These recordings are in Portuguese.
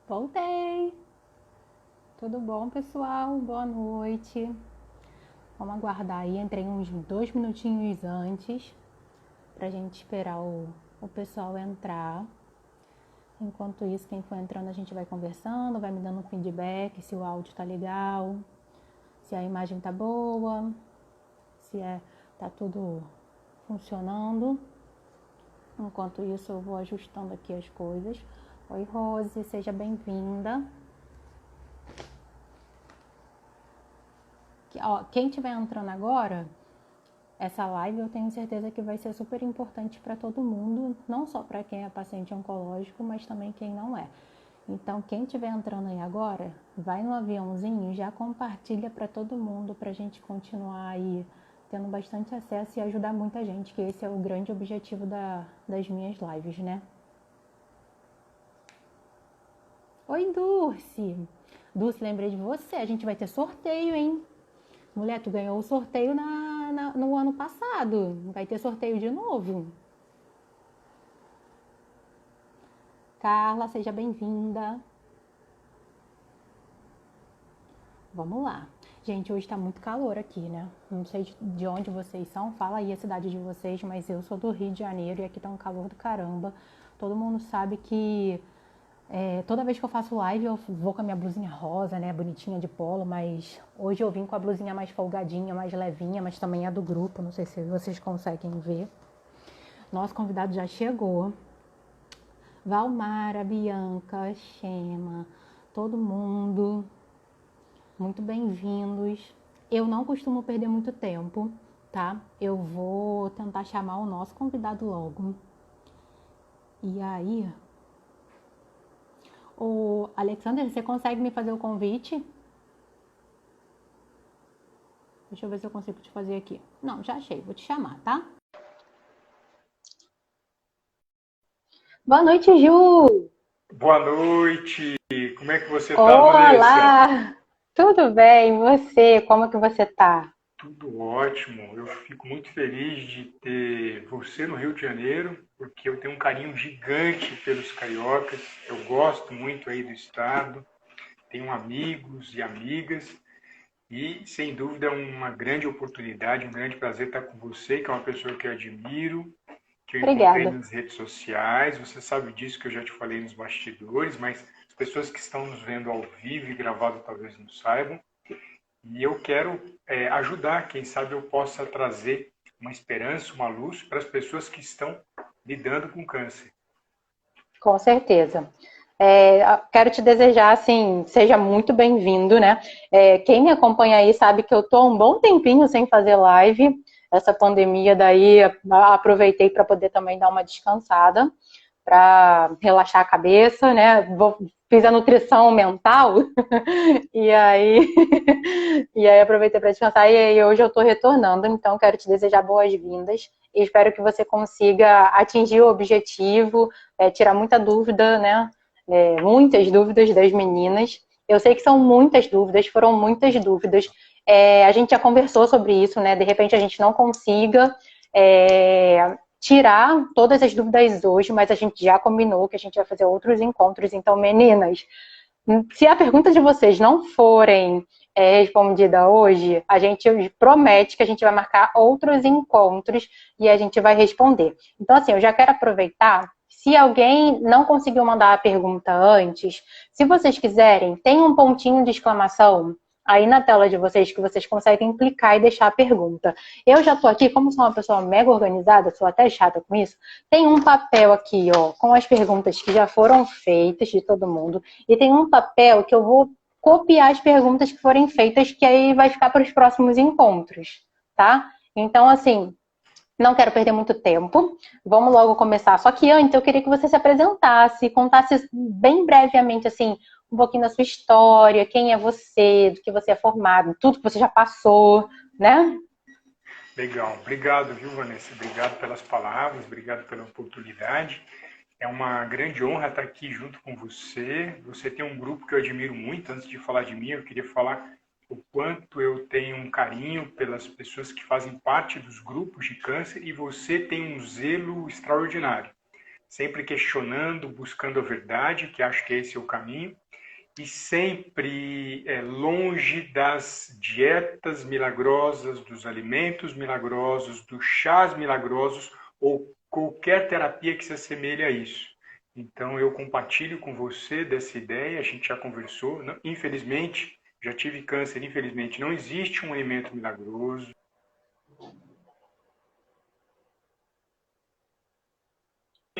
Voltei! Tudo bom, pessoal? Boa noite. Vamos aguardar aí, entrei uns 2 minutinhos antes pra gente esperar o pessoal entrar. Enquanto isso, quem for entrando, a gente vai conversando, vai me dando um feedback se o áudio tá legal, se a imagem tá boa, se tá tudo funcionando. Enquanto isso, eu vou ajustando aqui as coisas. Oi, Rose, seja bem-vinda. Quem estiver entrando agora, essa live eu tenho certeza que vai ser super importante para todo mundo, não só para quem é paciente oncológico, mas também quem não é. Então, quem estiver entrando aí agora, vai no aviãozinho, já compartilha para todo mundo, para a gente continuar aí tendo bastante acesso e ajudar muita gente, que esse é o grande objetivo das minhas lives, né? Oi, Dulce! Dulce, lembrei de você, a gente vai ter sorteio, hein? Mulher, tu ganhou o sorteio no ano passado. Vai ter sorteio de novo. Carla, seja bem-vinda. Vamos lá. Gente, hoje tá muito calor aqui, né? Não sei de onde vocês são. Fala aí a cidade de vocês, mas eu sou do Rio de Janeiro e aqui tá um calor do caramba. Todo mundo sabe que toda vez que eu faço live eu vou com a minha blusinha rosa, né? Bonitinha de polo, mas hoje eu vim com a blusinha mais folgadinha, mais levinha, mas também é do grupo. Não sei se vocês conseguem ver. Nosso convidado já chegou. Valmara, Bianca, Xema, todo mundo, muito bem-vindos. Eu não costumo perder muito tempo, tá? Eu vou tentar chamar o nosso convidado logo. E aí, o Alexander, você consegue me fazer o convite? Deixa eu ver se eu consigo te fazer aqui. Não, já achei, vou te chamar, tá? Boa noite, Ju! Boa noite, como é que você está, Vanessa? Olá! Tudo bem, e você? Como que você tá? Tudo ótimo, eu fico muito feliz de ter você no Rio de Janeiro, porque eu tenho um carinho gigante pelos cariocas, eu gosto muito aí do estado, tenho amigos e amigas, e sem dúvida é uma grande oportunidade, um grande prazer estar com você, que é uma pessoa que eu admiro, que eu encontrei Obrigada. nas redes sociais, você sabe disso que eu já te falei nos bastidores, mas as pessoas que estão nos vendo ao vivo e gravado talvez não saibam. E eu quero ajudar, quem sabe eu possa trazer uma esperança, uma luz para as pessoas que estão lidando com câncer. Com certeza. Quero te desejar, assim, seja muito bem-vindo, né? Quem me acompanha aí sabe que eu tô um bom tempinho sem fazer live. Essa pandemia daí, aproveitei para poder também dar uma descansada, para relaxar a cabeça, né? Fiz a nutrição mental e aí, e aí aproveitei para descansar e aí hoje eu estou retornando. Então, quero te desejar boas-vindas e espero que você consiga atingir o objetivo, tirar muita dúvida, né? Muitas dúvidas das meninas. Eu sei que são muitas dúvidas, foram muitas dúvidas. A gente já conversou sobre isso, né? De repente a gente não consiga tirar todas as dúvidas hoje, mas a gente já combinou que a gente vai fazer outros encontros. Então, meninas, se a pergunta de vocês não forem respondida hoje, a gente promete que a gente vai marcar outros encontros e a gente vai responder. Então, assim, eu já quero aproveitar. Se alguém não conseguiu mandar a pergunta antes, se vocês quiserem, tem um pontinho de exclamação aí na tela de vocês que vocês conseguem clicar e deixar a pergunta. Eu já estou aqui, como sou uma pessoa mega organizada, sou até chata com isso, tem um papel aqui, ó, com as perguntas que já foram feitas de todo mundo, e tem um papel que eu vou copiar as perguntas que forem feitas, que aí vai ficar para os próximos encontros, tá? Então, assim, não quero perder muito tempo. Vamos logo começar. Só que antes eu queria que você se apresentasse, contasse bem brevemente, assim, um pouquinho da sua história, quem é você, do que você é formado, tudo que você já passou, né? Legal, obrigado, viu, Vanessa? Obrigado pelas palavras, obrigado pela oportunidade. É uma grande honra estar aqui junto com você. Você tem um grupo que eu admiro muito. Antes de falar de mim, eu queria falar o quanto eu tenho um carinho pelas pessoas que fazem parte dos grupos de câncer e você tem um zelo extraordinário. sempre questionando, buscando a verdade, que acho que esse é o caminho, e sempre longe das dietas milagrosas, dos alimentos milagrosos, dos chás milagrosos ou qualquer terapia que se assemelhe a isso. Então eu compartilho com você dessa ideia, a gente já conversou, infelizmente, já tive câncer, infelizmente não existe um alimento milagroso.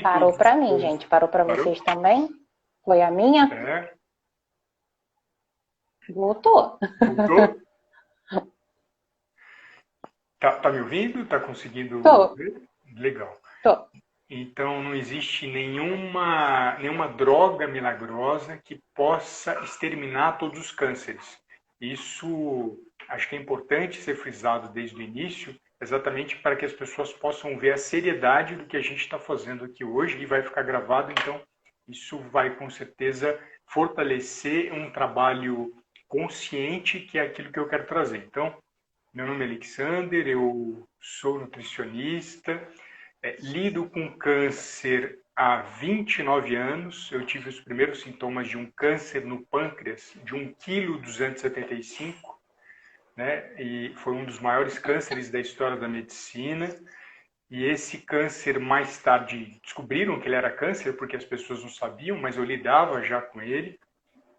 Parou para mim, gente. Parou para vocês também? Foi a minha? É. Voltou. Voltou? Tá me ouvindo? Tá conseguindo ver? Legal. Tô. Então, não existe nenhuma droga milagrosa que possa exterminar todos os cânceres. Isso acho que é importante ser frisado desde o início, exatamente para que as pessoas possam ver a seriedade do que a gente está fazendo aqui hoje e vai ficar gravado. Então, isso vai com certeza fortalecer um trabalho consciente, que é aquilo que eu quero trazer. Então, meu nome é Alexander, eu sou nutricionista, lido com câncer há 29 anos. Eu tive os primeiros sintomas de um câncer no pâncreas de 1,275 kg, né? E foi um dos maiores cânceres da história da medicina. E esse câncer, mais tarde, descobriram que ele era câncer, porque as pessoas não sabiam, mas eu lidava já com ele.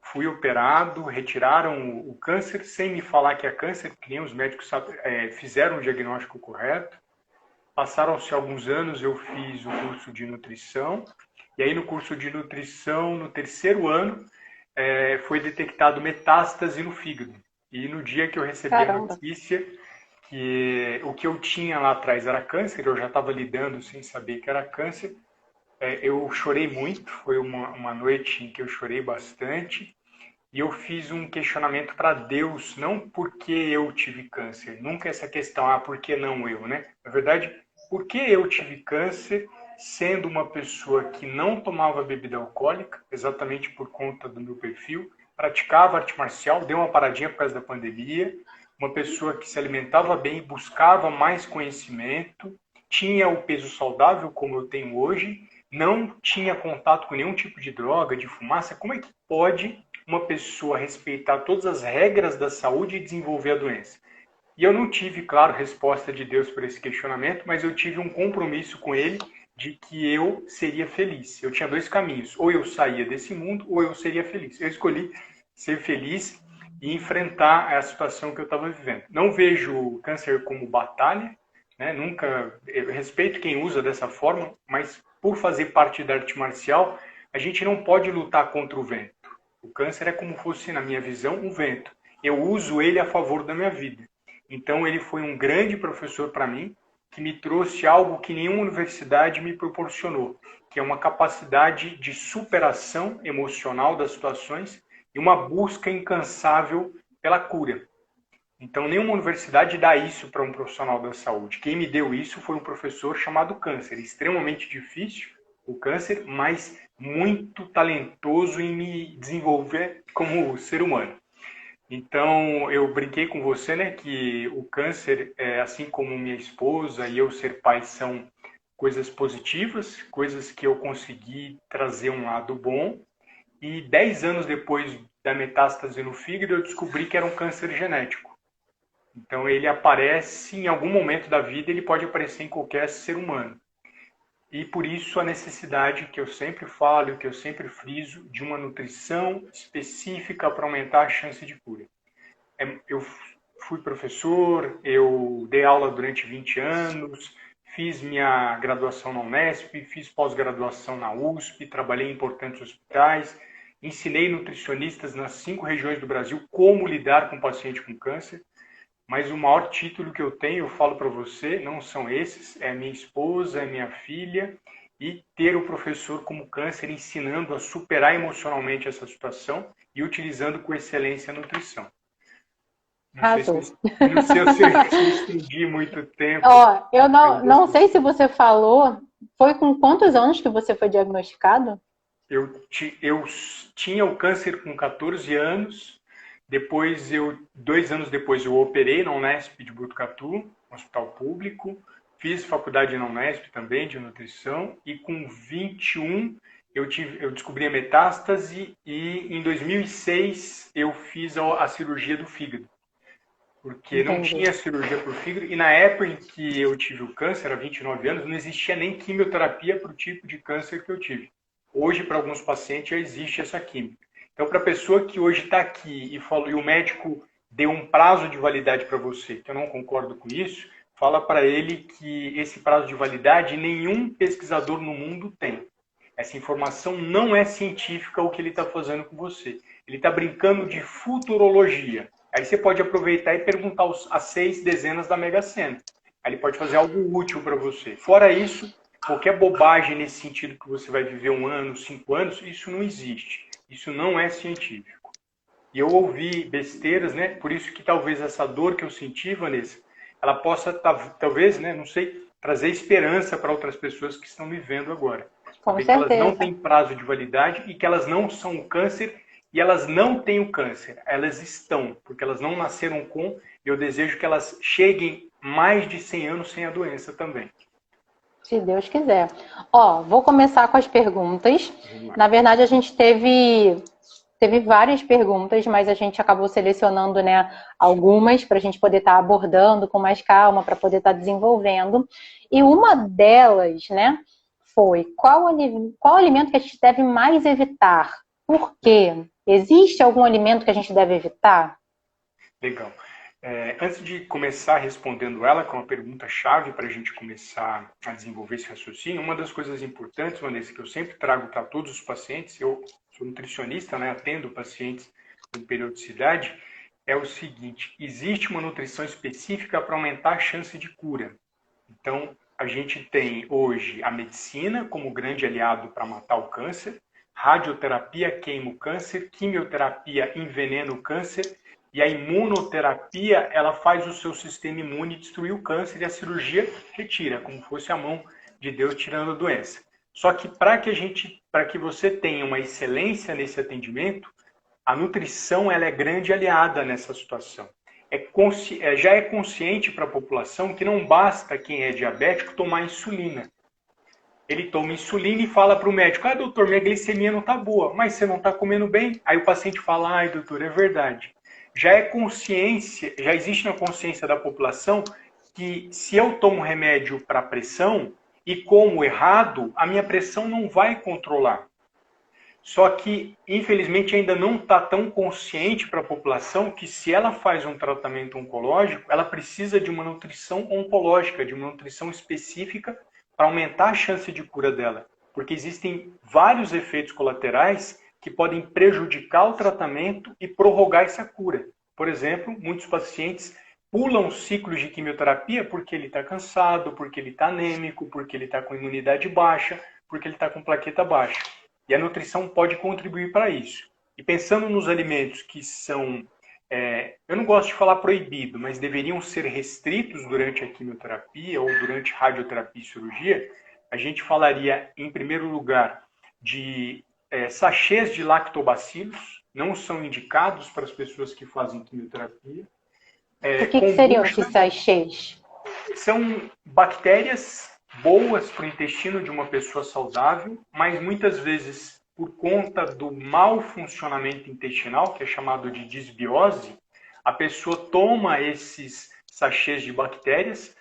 Fui operado, retiraram o câncer sem me falar que é câncer, que nem os médicos fizeram o diagnóstico correto. Passaram-se alguns anos, eu fiz o curso de nutrição, e aí no curso de nutrição, no terceiro ano, foi detectado metástase no fígado. E no dia que eu recebi a notícia que o que eu tinha lá atrás era câncer, eu já estava lidando sem saber que era câncer, eu chorei muito, foi uma noite em que eu chorei bastante, e eu fiz um questionamento para Deus, não porque eu tive câncer, nunca essa questão, por que não eu, né? Na verdade, por que eu tive câncer sendo uma pessoa que não tomava bebida alcoólica, exatamente por conta do meu perfil, praticava arte marcial, deu uma paradinha por causa da pandemia, uma pessoa que se alimentava bem, buscava mais conhecimento, tinha o peso saudável como eu tenho hoje, não tinha contato com nenhum tipo de droga, de fumaça. Como é que pode uma pessoa respeitar todas as regras da saúde e desenvolver a doença? E eu não tive, claro, resposta de Deus para esse questionamento, mas eu tive um compromisso com ele de que eu seria feliz. Eu tinha dois caminhos, ou eu saía desse mundo, ou eu seria feliz. Eu escolhi ser feliz e enfrentar a situação que eu estava vivendo. Não vejo o câncer como batalha, né? Nunca, eu respeito quem usa dessa forma, mas por fazer parte da arte marcial, a gente não pode lutar contra o vento. O câncer é como fosse, na minha visão, um vento. Eu uso ele a favor da minha vida. Então ele foi um grande professor para mim, que me trouxe algo que nenhuma universidade me proporcionou, que é uma capacidade de superação emocional das situações e uma busca incansável pela cura. Então nenhuma universidade dá isso para um profissional da saúde. Quem me deu isso foi um professor chamado Câncer, extremamente difícil, o câncer, mas muito talentoso em me desenvolver como ser humano. Então, eu brinquei com você, né, que o câncer, assim como minha esposa e eu ser pai, são coisas positivas, coisas que eu consegui trazer um lado bom. E 10 anos depois da metástase no fígado, eu descobri que era um câncer genético. Então, ele aparece em algum momento da vida, ele pode aparecer em qualquer ser humano. E por isso a necessidade que eu sempre falo, que eu sempre friso, de uma nutrição específica para aumentar a chance de cura. Eu fui professor, eu dei aula durante 20 anos, fiz minha graduação na Unesp, fiz pós-graduação na USP, trabalhei em importantes hospitais, ensinei nutricionistas nas 5 regiões do Brasil como lidar com paciente com câncer. Mas o maior título que eu tenho, eu falo para você, não são esses, é minha esposa, é minha filha, e ter o professor como câncer ensinando a superar emocionalmente essa situação e utilizando com excelência a nutrição. Não sei se eu estendi muito tempo. Eu não sei se você falou, foi com quantos anos que você foi diagnosticado? Eu tinha o câncer com 14 anos. Depois 2 anos depois, eu operei na Unesp de Botucatu, um hospital público. fiz faculdade na Unesp também de nutrição e com 21 eu descobri a metástase e em 2006 eu fiz a cirurgia do fígado. Porque não Entendi. tinha cirurgia para o fígado e na época em que eu tive o câncer, há 29 anos, não existia nem quimioterapia para o tipo de câncer que eu tive. Hoje, para alguns pacientes, já existe essa química. Então, para a pessoa que hoje está aqui e o médico deu um prazo de validade para você, que eu não concordo com isso, fala para ele que esse prazo de validade nenhum pesquisador no mundo tem. Essa informação não é científica o que ele está fazendo com você. Ele está brincando de futurologia. Aí você pode aproveitar e perguntar as 6 dezenas da Mega Sena. Aí ele pode fazer algo útil para você. Fora isso, qualquer bobagem nesse sentido que você vai viver 1 ano, 5 anos, isso não existe. Isso não é científico. E eu ouvi besteiras, né? Por isso que talvez essa dor que eu senti, Vanessa, ela possa, talvez, né? Não sei, trazer esperança para outras pessoas que estão me vendo agora. Com Saber que elas não certeza. têm prazo de validade e que elas não são câncer e elas não têm o câncer. Elas estão, porque elas não nasceram com, e eu desejo que elas cheguem mais de 100 anos sem a doença também. Se Deus quiser. Ó, vou começar com as perguntas. Vamos lá. Na verdade, a gente teve várias perguntas, mas a gente acabou selecionando, né, algumas para a gente poder estar abordando com mais calma, para poder estar desenvolvendo. E uma delas, né, foi qual alimento que a gente deve mais evitar? Por quê? Existe algum alimento que a gente deve evitar? Legal. Antes de começar respondendo ela, com uma pergunta-chave para a gente começar a desenvolver esse raciocínio, uma das coisas importantes, Vanessa, que eu sempre trago para todos os pacientes, eu sou nutricionista, né, atendo pacientes com periodicidade, é o seguinte: existe uma nutrição específica para aumentar a chance de cura. Então, a gente tem hoje a medicina como grande aliado para matar o câncer, radioterapia queima o câncer, quimioterapia envenena o câncer, e a imunoterapia, ela faz o seu sistema imune destruir o câncer e a cirurgia retira, como fosse a mão de Deus tirando a doença. Só que para que você tenha uma excelência nesse atendimento, a nutrição ela é grande aliada nessa situação. Já é consciente para a população que não basta quem é diabético tomar insulina. Ele toma insulina e fala para o médico: doutor, minha glicemia não está boa, mas você não está comendo bem. Aí o paciente fala: ai, doutor, é verdade. Já existe na consciência da população que se eu tomo remédio para pressão e como errado, a minha pressão não vai controlar. Só que, infelizmente, ainda não está tão consciente para a população que se ela faz um tratamento oncológico, ela precisa de uma nutrição oncológica, de uma nutrição específica para aumentar a chance de cura dela. Porque existem vários efeitos colaterais que podem prejudicar o tratamento e prorrogar essa cura. Por exemplo, muitos pacientes pulam ciclos de quimioterapia porque ele está cansado, porque ele está anêmico, porque ele está com imunidade baixa, porque ele está com plaqueta baixa. E a nutrição pode contribuir para isso. E pensando nos alimentos que são, eu não gosto de falar proibido, mas deveriam ser restritos durante a quimioterapia ou durante radioterapia e cirurgia, a gente falaria, em primeiro lugar, de sachês de lactobacilos, não são indicados para as pessoas que fazem quimioterapia. O que seriam esses sachês? São bactérias boas para o intestino de uma pessoa saudável, mas muitas vezes, por conta do mau funcionamento intestinal, que é chamado de disbiose, a pessoa toma esses sachês de bactérias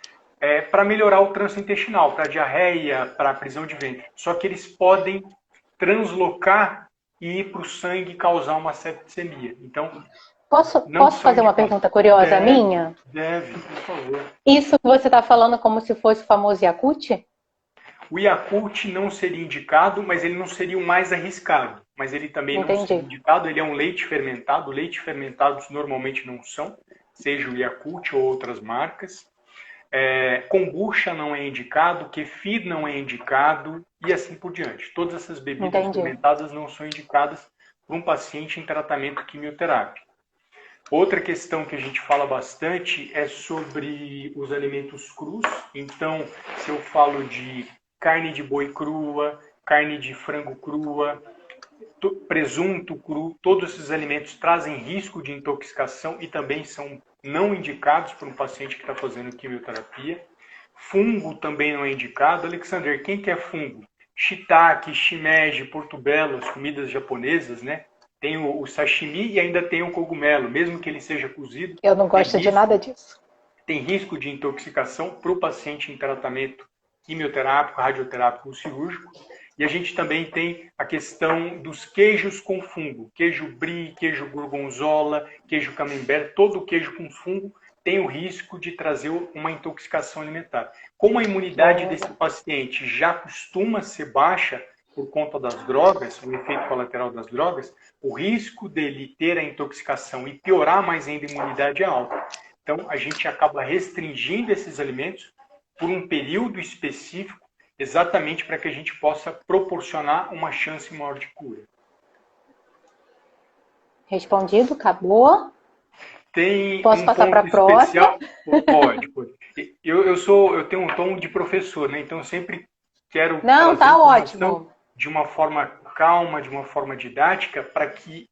para melhorar o trânsito intestinal, para diarreia, para prisão de ventre. Só que eles podem translocar e ir para o sangue e causar uma septicemia. Então, Posso fazer uma pergunta curiosa minha? Deve, por favor. Isso que você está falando como se fosse o famoso Yakult? O Yakult não seria indicado, mas ele não seria o mais arriscado. Mas ele também não seria indicado, ele é um leite fermentado. Leite fermentados normalmente não são, seja o Yakult ou outras marcas. Kombucha não é indicado, kefir não é indicado e assim por diante. Todas essas bebidas fermentadas não são indicadas para um paciente em tratamento quimioterápico. Outra questão que a gente fala bastante é sobre os alimentos crus. Então, se eu falo de carne de boi crua, carne de frango crua, presunto cru, todos esses alimentos trazem risco de intoxicação e também são não indicados para um paciente que está fazendo quimioterapia. Fungo também não é indicado. Alexander, quem quer fungo? Shiitake, shimeji, portobello, as comidas japonesas, né? Tem o sashimi e ainda tem o cogumelo, mesmo que ele seja cozido. Eu não gosto de nada disso. Tem risco de intoxicação para o paciente em tratamento quimioterápico, radioterápico ou cirúrgico. E a gente também tem a questão dos queijos com fungo. Queijo brie, queijo gorgonzola, queijo camembert, todo queijo com fungo tem o risco de trazer uma intoxicação alimentar. Como a imunidade desse paciente já costuma ser baixa por conta das drogas, o efeito colateral das drogas, o risco dele ter a intoxicação e piorar mais ainda a imunidade é alto. Então, a gente acaba restringindo esses alimentos por um período específico, exatamente para que a gente possa proporcionar uma chance maior de cura. Respondido, acabou. Posso passar para a próxima? Pode. Eu tenho um tom de professor, né? Então eu sempre quero tá ótimo. De uma forma calma, de uma forma didática, para que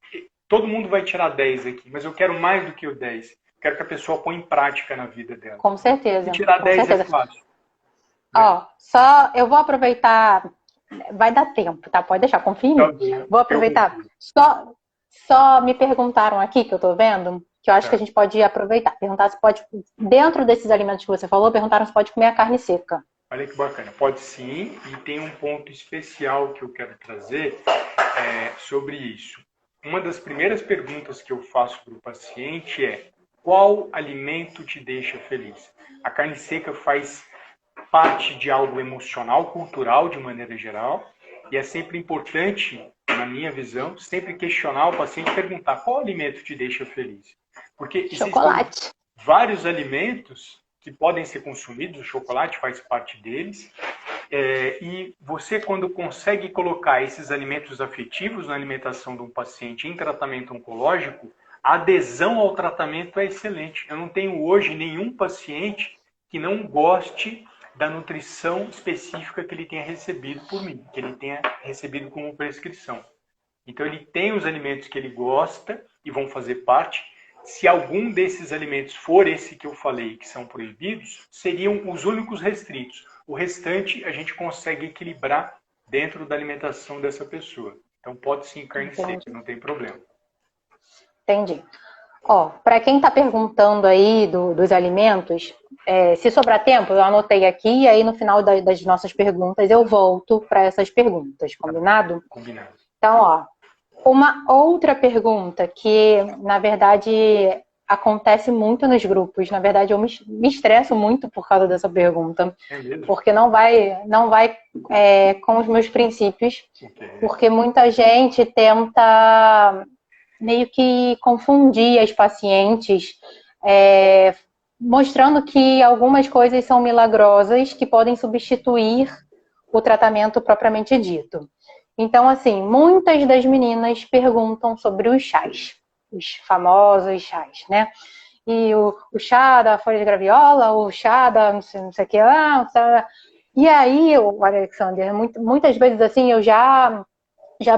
todo mundo vai tirar 10 aqui, mas eu quero mais do que o 10. Quero que a pessoa ponha em prática na vida dela. Com certeza. E tirar 10 é fácil. Só eu vou aproveitar. Vai dar tempo, tá? Pode deixar, confia em mim. Vou aproveitar. Só me perguntaram aqui, que eu tô vendo, que eu acho que a gente pode aproveitar. Perguntar se pode, dentro desses alimentos que você falou, perguntaram se pode comer a carne seca. Olha que bacana. Pode sim, e tem um ponto especial que eu quero trazer sobre isso. Uma das primeiras perguntas que eu faço para o paciente é: qual alimento te deixa feliz? A carne seca faz parte de algo emocional, cultural, de maneira geral, e é sempre importante, na minha visão, sempre questionar o paciente e perguntar: qual alimento te deixa feliz? Porque existem vários alimentos que podem ser consumidos, o chocolate faz parte deles, e você, quando consegue colocar esses alimentos afetivos na alimentação de um paciente em tratamento oncológico, a adesão ao tratamento é excelente. Eu não tenho hoje nenhum paciente que não goste da nutrição específica que ele tenha recebido por mim, que ele tenha recebido como prescrição. Então ele tem os alimentos que ele gosta e vão fazer parte. Se algum desses alimentos for esse que eu falei, que são proibidos, seriam os únicos restritos. O restante a gente consegue equilibrar dentro da alimentação dessa pessoa. Então pode sim carne seca, não tem problema. Entendi. Para quem está perguntando aí dos alimentos, se sobrar tempo, eu anotei aqui e aí no final das nossas perguntas eu volto para essas perguntas, combinado? Combinado. Então, uma outra pergunta que, na verdade, acontece muito nos grupos. Na verdade, eu me estresso muito por causa dessa pergunta. É mesmo? Porque não vai com os meus princípios. Okay. Porque muita gente tenta meio que confundir as pacientes, mostrando que algumas coisas são milagrosas que podem substituir o tratamento propriamente dito. Então, assim, muitas das meninas perguntam sobre os chás, os famosos chás, né? E o chá da folha de graviola, o chá da não sei o que lá. E aí, Alexander, muitas vezes assim, eu já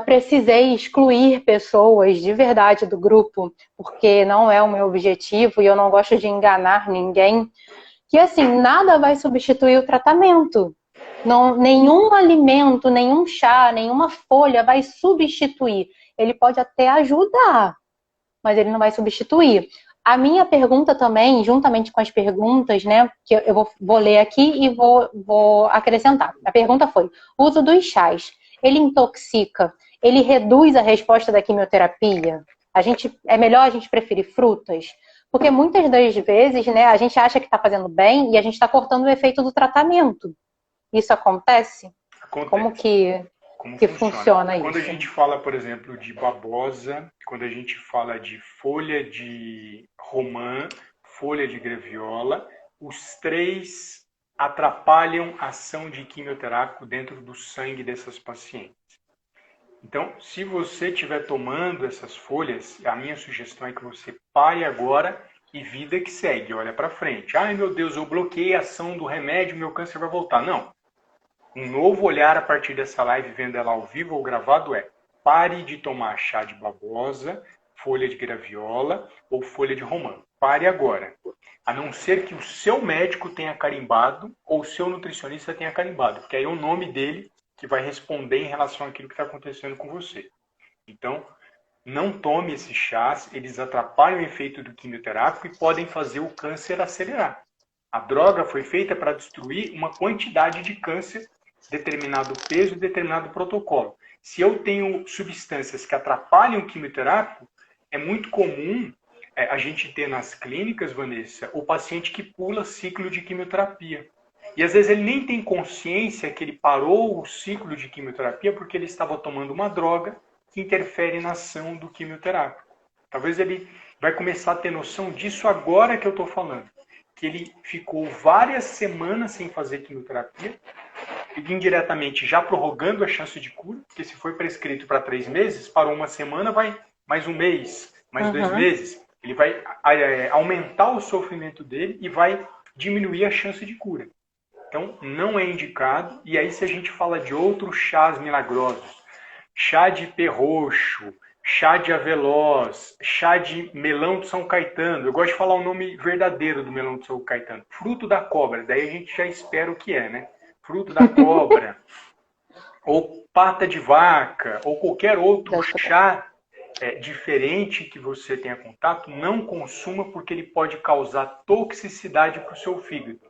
precisei excluir pessoas de verdade do grupo, porque não é o meu objetivo e eu não gosto de enganar ninguém. Que assim, nada vai substituir o tratamento. Não, nenhum alimento, nenhum chá, nenhuma folha vai substituir. Ele pode até ajudar, mas ele não vai substituir. A minha pergunta também, juntamente com as perguntas, né, que eu vou ler aqui e vou acrescentar. A pergunta foi: o uso dos chás, ele intoxica? Ele reduz a resposta da quimioterapia? É melhor a gente preferir frutas? Porque muitas das vezes, né, a gente acha que está fazendo bem e a gente está cortando o efeito do tratamento. Isso acontece? Acontece. Como que funciona isso? Quando a gente fala, por exemplo, de babosa, quando a gente fala de folha de romã, folha de graviola, os três atrapalham a ação de quimioterápico dentro do sangue dessas pacientes. Então, se você estiver tomando essas folhas, a minha sugestão é que você pare agora e vida que segue, olha para frente. Ai meu Deus, eu bloqueei a ação do remédio, meu câncer vai voltar. Não. Um novo olhar a partir dessa live, vendo ela ao vivo ou gravado, pare de tomar chá de babosa, folha de graviola ou folha de romã. Pare agora. A não ser que o seu médico tenha carimbado ou o seu nutricionista tenha carimbado, porque aí é o nome dele que vai responder em relação àquilo que está acontecendo com você. Então, não tome esses chás, eles atrapalham o efeito do quimioterápico e podem fazer o câncer acelerar. A droga foi feita para destruir uma quantidade de câncer, determinado peso e determinado protocolo. Se eu tenho substâncias que atrapalham o quimioterápico, é muito comum a gente ter nas clínicas, Vanessa, o paciente que pula ciclo de quimioterapia. E às vezes ele nem tem consciência que ele parou o ciclo de quimioterapia porque ele estava tomando uma droga que interfere na ação do quimioterápico. Talvez ele vai começar a ter noção disso agora que eu estou falando. Que ele ficou várias semanas sem fazer quimioterapia, e indiretamente já prorrogando a chance de cura, porque se foi prescrito para 3 meses, para uma semana vai mais um mês, mais 2 meses. Ele vai aumentar o sofrimento dele e vai diminuir a chance de cura. Então, não é indicado. E aí, se a gente fala de outros chás milagrosos, chá de ipê roxo, chá de avelós, chá de melão de São Caetano. Eu gosto de falar o nome verdadeiro do melão de São Caetano. Fruto da cobra. Daí a gente já espera o que é, né? Fruto da cobra. Ou pata de vaca. Ou qualquer outro chá diferente que você tenha contato, não consuma porque ele pode causar toxicidade para o seu fígado.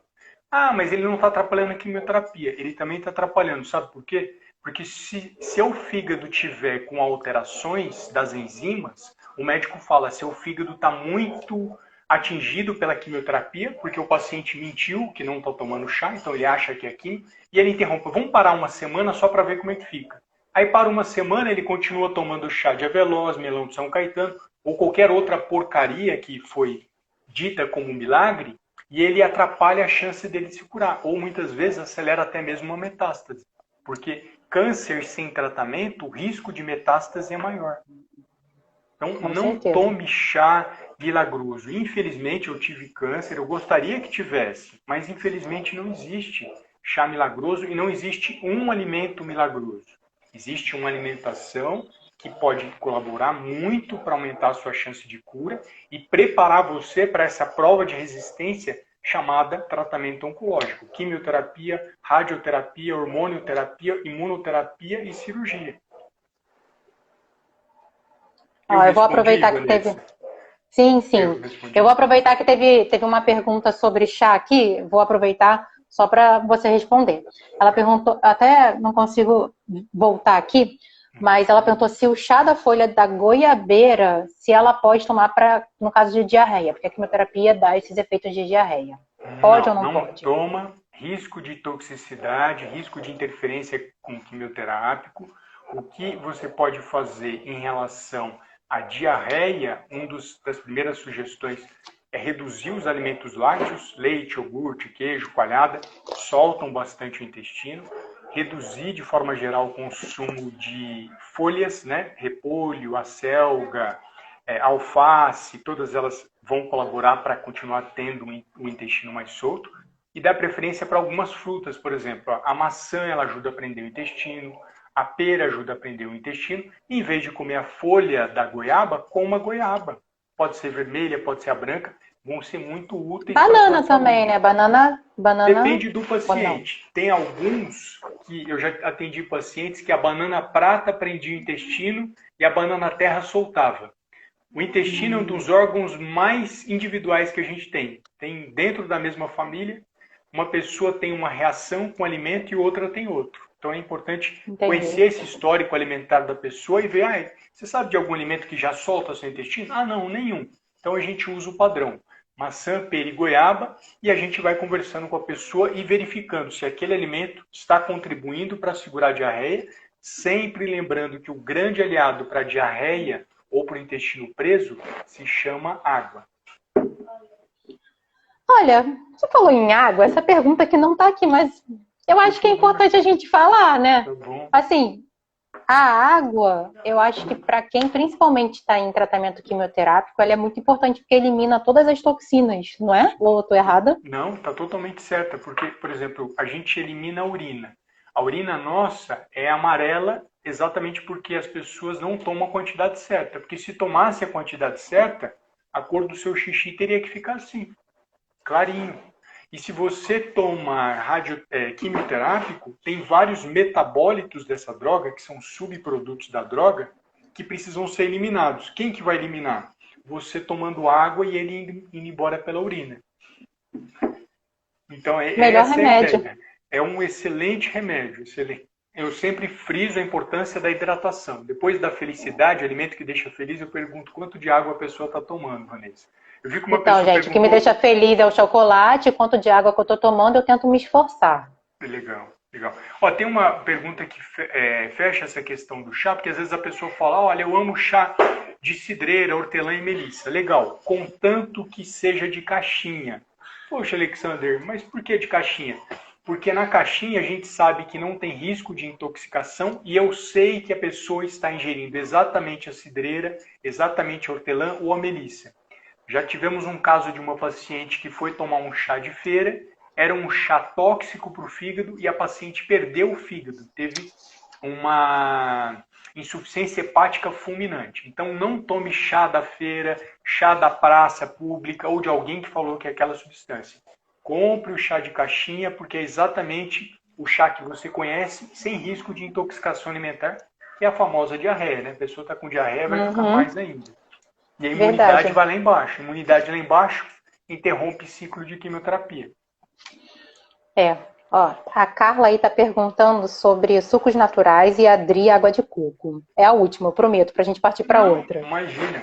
Ah, mas ele não está atrapalhando a quimioterapia. Ele também está atrapalhando. Sabe por quê? Porque se seu fígado tiver com alterações das enzimas, o médico fala, seu fígado está muito atingido pela quimioterapia, porque o paciente mentiu que não está tomando chá, então ele acha que é químio, e ele interrompe. Vamos parar uma semana só para ver como é que fica. Aí para uma semana ele continua tomando chá de avelós, melão de São Caetano, ou qualquer outra porcaria que foi dita como milagre, e ele atrapalha a chance dele se curar, ou muitas vezes acelera até mesmo uma metástase. Porque câncer sem tratamento, o risco de metástase é maior. Então, não tome chá milagroso. Infelizmente, eu tive câncer, eu gostaria que tivesse, mas infelizmente não existe chá milagroso e não existe um alimento milagroso. Existe uma alimentação que pode colaborar muito para aumentar a sua chance de cura e preparar você para essa prova de resistência chamada tratamento oncológico, quimioterapia, radioterapia, hormonioterapia, imunoterapia e cirurgia. Eu vou aproveitar que teve... Sim. Eu vou aproveitar que teve uma pergunta sobre chá aqui, vou aproveitar só para você responder. Ela perguntou, até não consigo voltar aqui, mas ela perguntou se o chá da folha da goiabeira, se ela pode tomar no caso de diarreia, porque a quimioterapia dá esses efeitos de diarreia. Pode ou não pode? Não toma, risco de toxicidade, risco de interferência com quimioterápico. O que você pode fazer em relação à diarreia, das primeiras sugestões é reduzir os alimentos lácteos, leite, iogurte, queijo, coalhada, soltam bastante o intestino. Reduzir de forma geral o consumo de folhas, né? Repolho, acelga, alface, todas elas vão colaborar para continuar tendo o intestino mais solto. E dá preferência para algumas frutas, por exemplo, a maçã ela ajuda a prender o intestino, a pera ajuda a prender o intestino. E, em vez de comer a folha da goiaba, coma a goiaba. Pode ser vermelha, pode ser a branca, vão ser muito úteis. Banana também, né? Banana. Depende do paciente. Tem alguns que eu já atendi pacientes que a banana prata prendia o intestino e a banana terra soltava. O intestino é um dos órgãos mais individuais que a gente tem. Tem dentro da mesma família, uma pessoa tem uma reação com o alimento e outra tem outro. Então é importante conhecer esse histórico alimentar da pessoa e ver, você sabe de algum alimento que já solta seu intestino? Ah, não, nenhum. Então a gente usa o padrão. Maçã, pera e goiaba, e a gente vai conversando com a pessoa e verificando se aquele alimento está contribuindo para segurar a diarreia, sempre lembrando que o grande aliado para a diarreia ou para o intestino preso se chama água. Olha, você falou em água, essa pergunta que não está aqui, mas eu acho que é importante a gente falar, né? Tá bom. Assim, a água, eu acho que para quem principalmente está em tratamento quimioterápico, ela é muito importante porque elimina todas as toxinas, não é? Ou eu estou errada? Não, está totalmente certa, porque, por exemplo, a gente elimina a urina. A urina nossa é amarela exatamente porque as pessoas não tomam a quantidade certa. Porque se tomasse a quantidade certa, a cor do seu xixi teria que ficar assim, clarinho. E se você toma quimioterápico, tem vários metabólitos dessa droga, que são subprodutos da droga, que precisam ser eliminados. Quem que vai eliminar? Você tomando água e ele indo embora pela urina. Então, Melhor essa é a remédio. ideia. É um excelente remédio. Excelente. Eu sempre friso a importância da hidratação. Depois da felicidade, alimento que deixa feliz, eu pergunto quanto de água a pessoa está tomando, Vanessa. Eu vi que uma Então, pessoa gente, o que me perguntou... deixa feliz é o chocolate, quanto de água que eu tô tomando, eu tento me esforçar. Legal, legal. Ó, tem uma pergunta que fecha essa questão do chá, porque às vezes a pessoa fala, olha, eu amo chá de cidreira, hortelã e melissa. Legal, contanto que seja de caixinha. Poxa, Alexander, mas por que de caixinha? Porque na caixinha a gente sabe que não tem risco de intoxicação e eu sei que a pessoa está ingerindo exatamente a cidreira, exatamente a hortelã ou a melissa. Já tivemos um caso de uma paciente que foi tomar um chá de feira, era um chá tóxico para o fígado e a paciente perdeu o fígado, teve uma insuficiência hepática fulminante. Então não tome chá da feira, chá da praça pública ou de alguém que falou que é aquela substância. Compre o chá de caixinha, porque é exatamente o chá que você conhece, sem risco de intoxicação alimentar, que é a famosa diarreia, né? A pessoa está com diarreia, vai ficar mais ainda. E a imunidade Verdade. vai lá embaixo. A imunidade lá embaixo interrompe o ciclo de quimioterapia. Ó, a Carla aí tá perguntando sobre sucos naturais e a Adri água de coco. É a última, eu prometo, pra gente partir para Não, outra. imagina.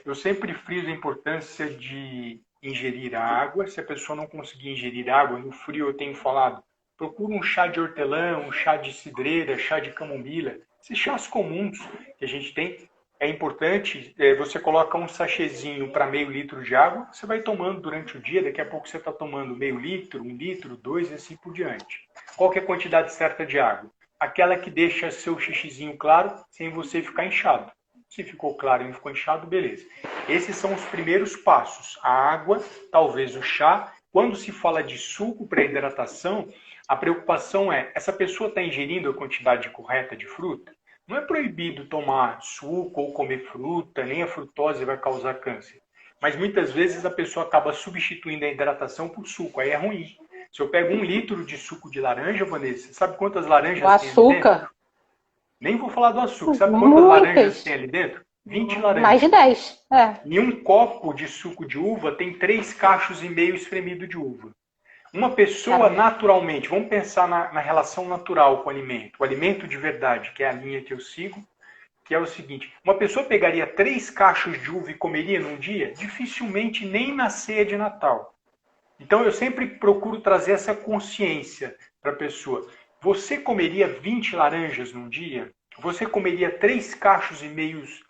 Eu sempre friso a importância de ingerir água. Se a pessoa não conseguir ingerir água, no frio eu tenho falado, procura um chá de hortelã, um chá de cidreira, chá de camomila. Esses chás comuns que a gente tem, é importante, você coloca um sachêzinho para meio litro de água, você vai tomando durante o dia, daqui a pouco você está tomando meio litro, 1 litro, 2 e assim por diante. Qual que é a quantidade certa de água? Aquela que deixa seu xixizinho claro, sem você ficar inchado. Se ficou claro e não ficou inchado, beleza. Esses são os primeiros passos. A água, talvez o chá. Quando se fala de suco para hidratação, a preocupação é, essa pessoa está ingerindo a quantidade correta de fruta? Não é proibido tomar suco ou comer fruta, nem a frutose vai causar câncer. Mas muitas vezes a pessoa acaba substituindo a hidratação por suco, aí é ruim. Se eu pego 1 litro de suco de laranja, Vanessa, sabe quantas O laranjas tem ali dentro? açúcar, Nem vou falar do açúcar. Sabe quantas laranjas tem muitas. ali dentro? 20 Mais de laranjas. 10. E um copo de suco de uva tem 3 cachos e meio espremido de uva. Uma pessoa Caramba. naturalmente, vamos pensar na relação natural com o alimento de verdade, que é a linha que eu sigo, que é o seguinte, uma pessoa pegaria 3 cachos de uva e comeria num dia? Dificilmente nem na ceia de Natal. Então eu sempre procuro trazer essa consciência para a pessoa. Você comeria 20 laranjas num dia? Você comeria 3 cachos e meios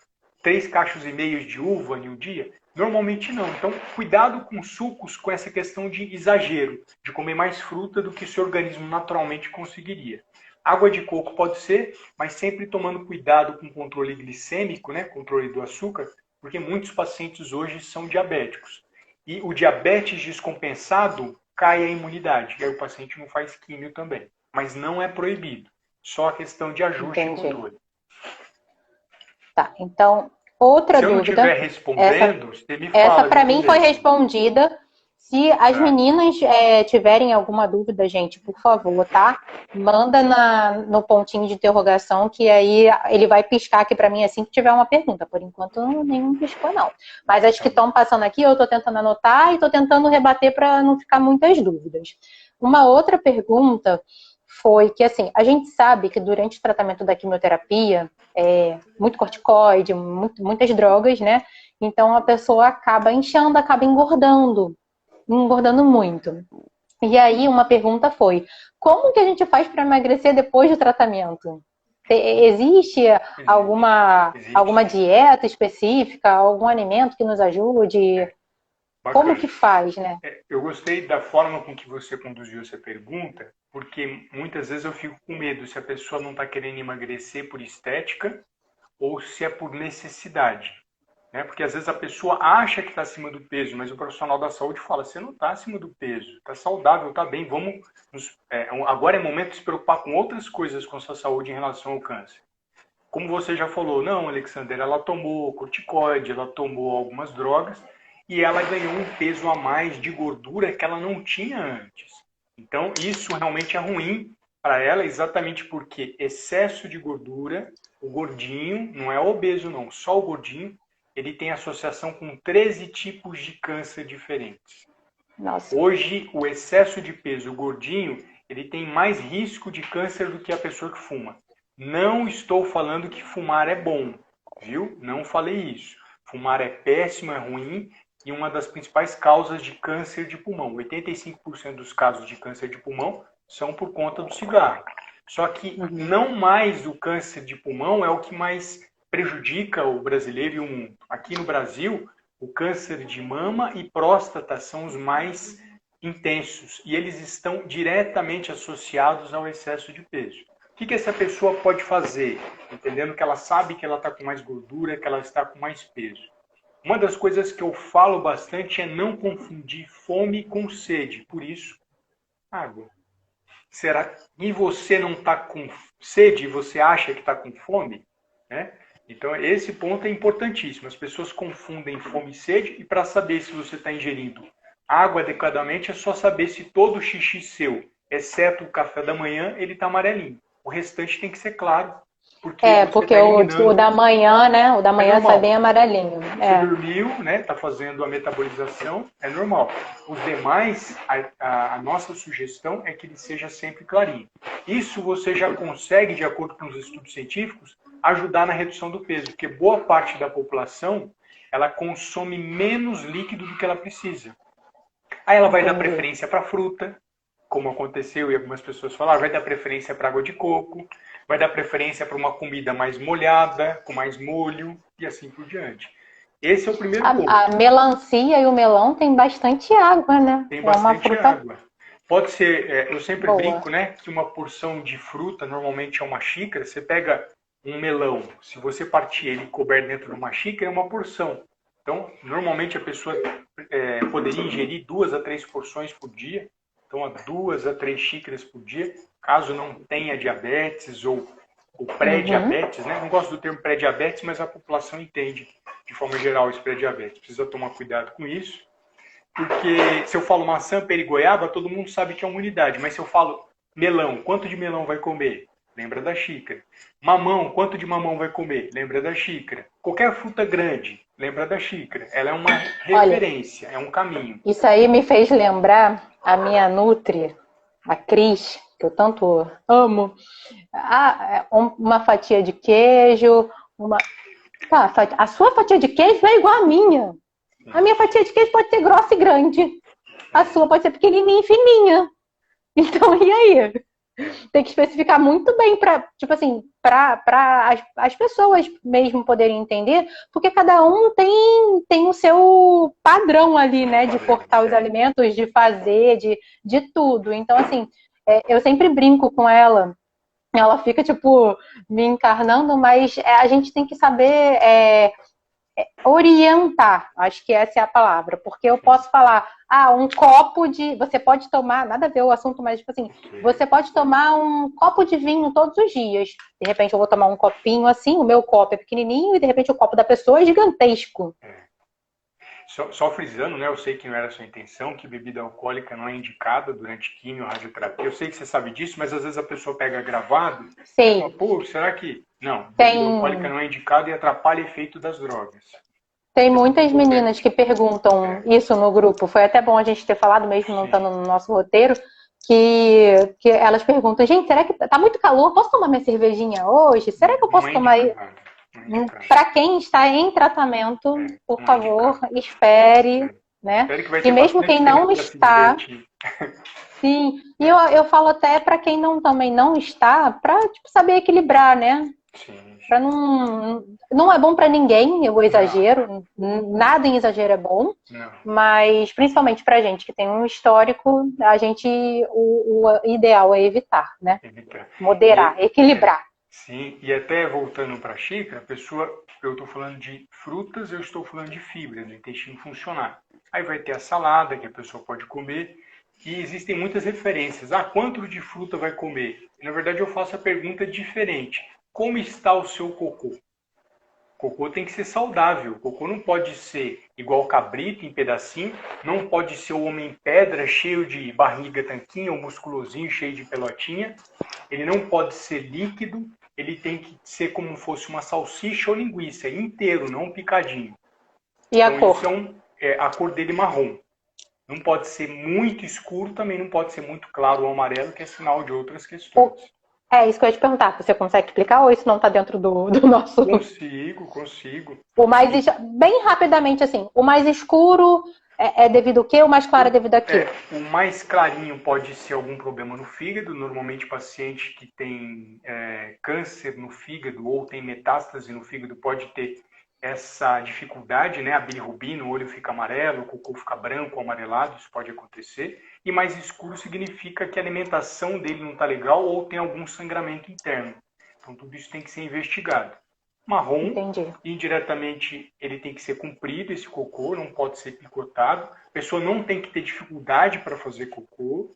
de uva em um dia? Normalmente não. Então, cuidado com sucos, com essa questão de exagero, de comer mais fruta do que o seu organismo naturalmente conseguiria. Água de coco pode ser, mas sempre tomando cuidado com o controle glicêmico, né, controle do açúcar, porque muitos pacientes hoje são diabéticos. E o diabetes descompensado cai a imunidade, e aí o paciente não faz químio também. Mas não é proibido, só a questão de ajuste e Entendi. controle. Tá, então, outra Se eu não estiver dúvida. Essa, respondendo, você me essa fala, para mim foi gentileza. respondida. Se as Tá. meninas tiverem alguma dúvida, gente, por favor, tá? Manda no pontinho de interrogação, que aí ele vai piscar aqui para mim assim que tiver uma pergunta. Por enquanto, nenhum piscou, não. Mas as que estão passando aqui, eu estou tentando anotar e estou tentando rebater para não ficar muitas dúvidas. Uma outra pergunta foi que, assim, a gente sabe que durante o tratamento da quimioterapia, muito corticoide, muitas drogas, né? Então a pessoa acaba inchando, acaba engordando muito. E aí uma pergunta foi, como que a gente faz para emagrecer depois do tratamento? Existe alguma Existe. dieta específica, algum alimento que nos ajude? Como Bacana. que faz, né? Eu gostei da forma com que você conduziu essa pergunta, porque muitas vezes eu fico com medo se a pessoa não está querendo emagrecer por estética ou se é por necessidade. Né? Porque às vezes a pessoa acha que está acima do peso, mas o profissional da saúde fala, você não está acima do peso, está saudável, está bem, agora é momento de se preocupar com outras coisas com a sua saúde em relação ao câncer. como você já falou, não, Alexander, ela tomou corticoide, ela tomou algumas drogas e ela ganhou um peso a mais de gordura que ela não tinha antes. Então, isso realmente é ruim para ela, exatamente porque excesso de gordura, o gordinho, não é obeso não, só o gordinho, ele tem associação com 13 tipos de câncer diferentes. Nossa. Hoje, o excesso de peso, o gordinho, ele tem mais risco de câncer do que a pessoa que fuma. Não estou falando que fumar é bom, viu? Não falei isso. Fumar é péssimo, é ruim e uma das principais causas de câncer de pulmão. 85% dos casos de câncer de pulmão são por conta do cigarro. Só que não mais o câncer de pulmão é o que mais prejudica o brasileiro e o mundo. Aqui no Brasil, o câncer de mama e próstata são os mais intensos e eles estão diretamente associados ao excesso de peso. O que essa pessoa pode fazer? Entendendo que ela sabe que ela está com mais gordura, que ela está com mais peso. Uma das coisas que eu falo bastante é não confundir fome com sede. Por isso, água. Será que você não está com sede e você acha que está com fome? Né? Então, esse ponto é importantíssimo. As pessoas confundem fome e sede e para saber se você está ingerindo água adequadamente é só saber se todo o xixi seu, exceto o café da manhã, ele está amarelinho. O restante tem que ser claro. Porque o da manhã, né? O da manhã sai bem amarelinho. Você dormiu, né? Está fazendo a metabolização, é normal. Os demais, a nossa sugestão é que ele seja sempre clarinho. Isso você já consegue, de acordo com os estudos científicos, ajudar na redução do peso, porque boa parte da população ela consome menos líquido do que ela precisa. Aí ela vai dar preferência para fruta, como aconteceu e algumas pessoas falaram, vai dar preferência para água de coco, vai dar preferência para uma comida mais molhada, com mais molho e assim por diante. Esse é o primeiro ponto. A melancia e o melão tem bastante água, né? Tem bastante água. Pode ser, eu sempre brinco, né, que uma porção de fruta normalmente é uma xícara. Você pega um melão, se você partir ele e couber dentro de uma xícara, é uma porção. Então, normalmente a pessoa poderia ingerir 2 a 3 porções por dia. Então, 2 a 3 xícaras por dia, caso não tenha diabetes ou pré-diabetes, né? Não gosto do termo pré-diabetes, mas a população entende, de forma geral, esse pré-diabetes. Precisa tomar cuidado com isso, porque se eu falo maçã, pera e goiaba, todo mundo sabe que é uma unidade, mas se eu falo melão, quanto de melão vai comer? Lembra da xícara. Mamão, quanto de mamão vai comer? Lembra da xícara. Qualquer fruta grande, lembra da xícara. Ela é uma referência, é um caminho. Isso aí me fez lembrar a minha nutri, a Cris, que eu tanto amo. Uma fatia de queijo, a sua fatia de queijo é igual à minha. A minha fatia de queijo pode ser grossa e grande. A sua pode ser pequenininha e fininha. Então, e aí? Tem que especificar muito bem para, tipo assim, para as pessoas mesmo poderem entender, porque cada um tem o seu padrão ali, né, de cortar os alimentos, de fazer, de tudo. Então, assim, eu sempre brinco com ela. Ela fica, tipo, me encarnando, mas a gente tem que saber orientar, acho que essa é a palavra, porque eu posso falar, um copo de, você pode tomar, nada a ver o assunto, mas tipo assim, você pode tomar um copo de vinho todos os dias, de repente eu vou tomar um copinho assim, o meu copo é pequenininho e de repente o copo da pessoa é gigantesco. Só frisando, né? Eu sei que não era a sua intenção, que bebida alcoólica não é indicada durante quimio, radioterapia. Eu sei que você sabe disso, mas às vezes a pessoa pega gravado e fala, pô, será que... Não, bebida alcoólica não é indicada e atrapalha o efeito das drogas. Tem muitas meninas que perguntam isso no grupo. Foi até bom a gente ter falado, mesmo não estando no nosso roteiro, que elas perguntam, gente, será que tá muito calor? Posso tomar minha cervejinha hoje? Será que eu posso tomar... Para quem está em tratamento, por favor, espere, né? E mesmo quem não está, sim. E eu falo até para quem também não está, para saber equilibrar, né? Para não é bom para ninguém o exagero, nada em exagero é bom, mas principalmente para gente que tem um histórico, o ideal é evitar, né? Moderar, equilibrar. Sim, e até voltando para a xícara, eu estou falando de frutas, eu estou falando de fibra, do intestino funcionar. Aí vai ter a salada, que a pessoa pode comer, e existem muitas referências. Quanto de fruta vai comer? Na verdade, eu faço a pergunta diferente. como está o seu cocô? O cocô tem que ser saudável. O cocô não pode ser igual cabrito em pedacinho, não pode ser o homem pedra cheio de barriga tanquinho, ou musculosinho cheio de pelotinha. Ele não pode ser líquido, ele tem que ser como fosse uma salsicha ou linguiça, inteiro, não picadinho. E a Então cor? isso a cor dele marrom. Não pode ser muito escuro, também não pode ser muito claro ou amarelo, que é sinal de outras questões. É isso que eu ia te perguntar. Você consegue explicar ou isso não está dentro do nosso... Consigo. O mais, bem rapidamente assim, o mais escuro é devido ao quê? O mais claro é devido a quê? O mais clarinho pode ser algum problema no fígado. Normalmente, paciente que tem câncer no fígado ou tem metástase no fígado pode ter essa dificuldade, né? A bilirrubina, o olho fica amarelo, o cocô fica branco, amarelado, isso pode acontecer. E mais escuro significa que a alimentação dele não está legal ou tem algum sangramento interno. Então, tudo isso tem que ser investigado. Marrom, Entendi. indiretamente ele tem que ser comprido, esse cocô, não pode ser picotado. A pessoa não tem que ter dificuldade para fazer cocô.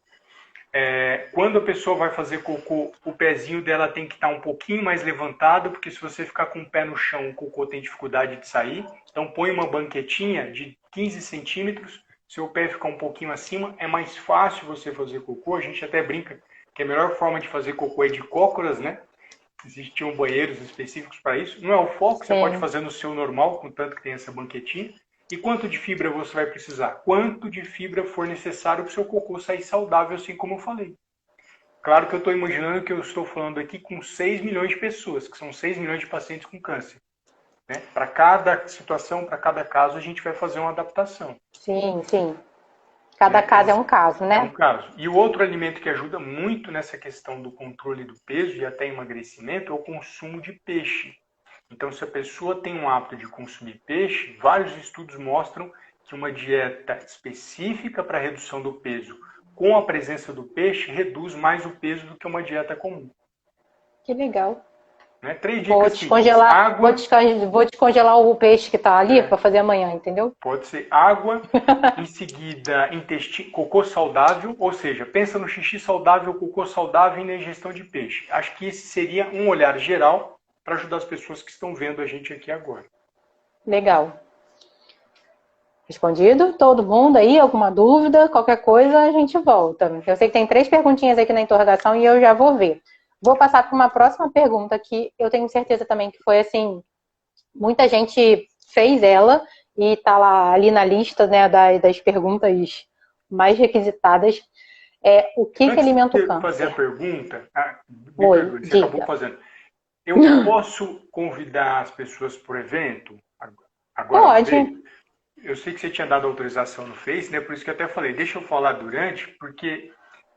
Quando a pessoa vai fazer cocô, o pezinho dela tem que estar um pouquinho mais levantado, porque se você ficar com o pé no chão, o cocô tem dificuldade de sair. Então põe uma banquetinha de 15 centímetros, seu pé ficar um pouquinho acima, é mais fácil você fazer cocô. A gente até brinca que a melhor forma de fazer cocô é de cócoras, né? Existiam banheiros específicos para isso. Não é o foco, você pode fazer no seu normal, contanto que tem essa banquetinha. E quanto de fibra você vai precisar? Quanto de fibra for necessário para o seu cocô sair saudável, assim como eu falei. Claro que eu estou imaginando que eu estou falando aqui com 6 milhões de pessoas, que são 6 milhões de pacientes com câncer. Né? Para cada situação, para cada caso, a gente vai fazer uma adaptação. Sim. Cada caso é um caso, né? É um caso. E o outro alimento que ajuda muito nessa questão do controle do peso e até emagrecimento é o consumo de peixe. Então, se a pessoa tem um hábito de consumir peixe, vários estudos mostram que uma dieta específica para a redução do peso, com a presença do peixe, reduz mais o peso do que uma dieta comum. Que legal. Né? 3 Vou dicas descongelar, água, vou descongelar o peixe que está ali para fazer amanhã, entendeu? Pode ser água, em seguida cocô saudável, ou seja, pensa no xixi saudável, cocô saudável e na ingestão de peixe. Acho que esse seria um olhar geral para ajudar as pessoas que estão vendo a gente aqui agora. Legal. Respondido? Todo mundo aí? Alguma dúvida? Qualquer coisa, a gente volta. Eu sei que tem 3 perguntinhas aqui na interrogação e eu já vou ver. Vou passar para uma próxima pergunta que eu tenho certeza também que foi assim, muita gente fez ela e está lá ali na lista, né, das perguntas mais requisitadas. O que alimenta o câncer? Antes de fazer a pergunta, Oi, você acabou fazendo. Eu posso convidar as pessoas para o evento? Agora pode. Eu sei que você tinha dado autorização no Face, né? Por isso que eu até falei, deixa eu falar durante, porque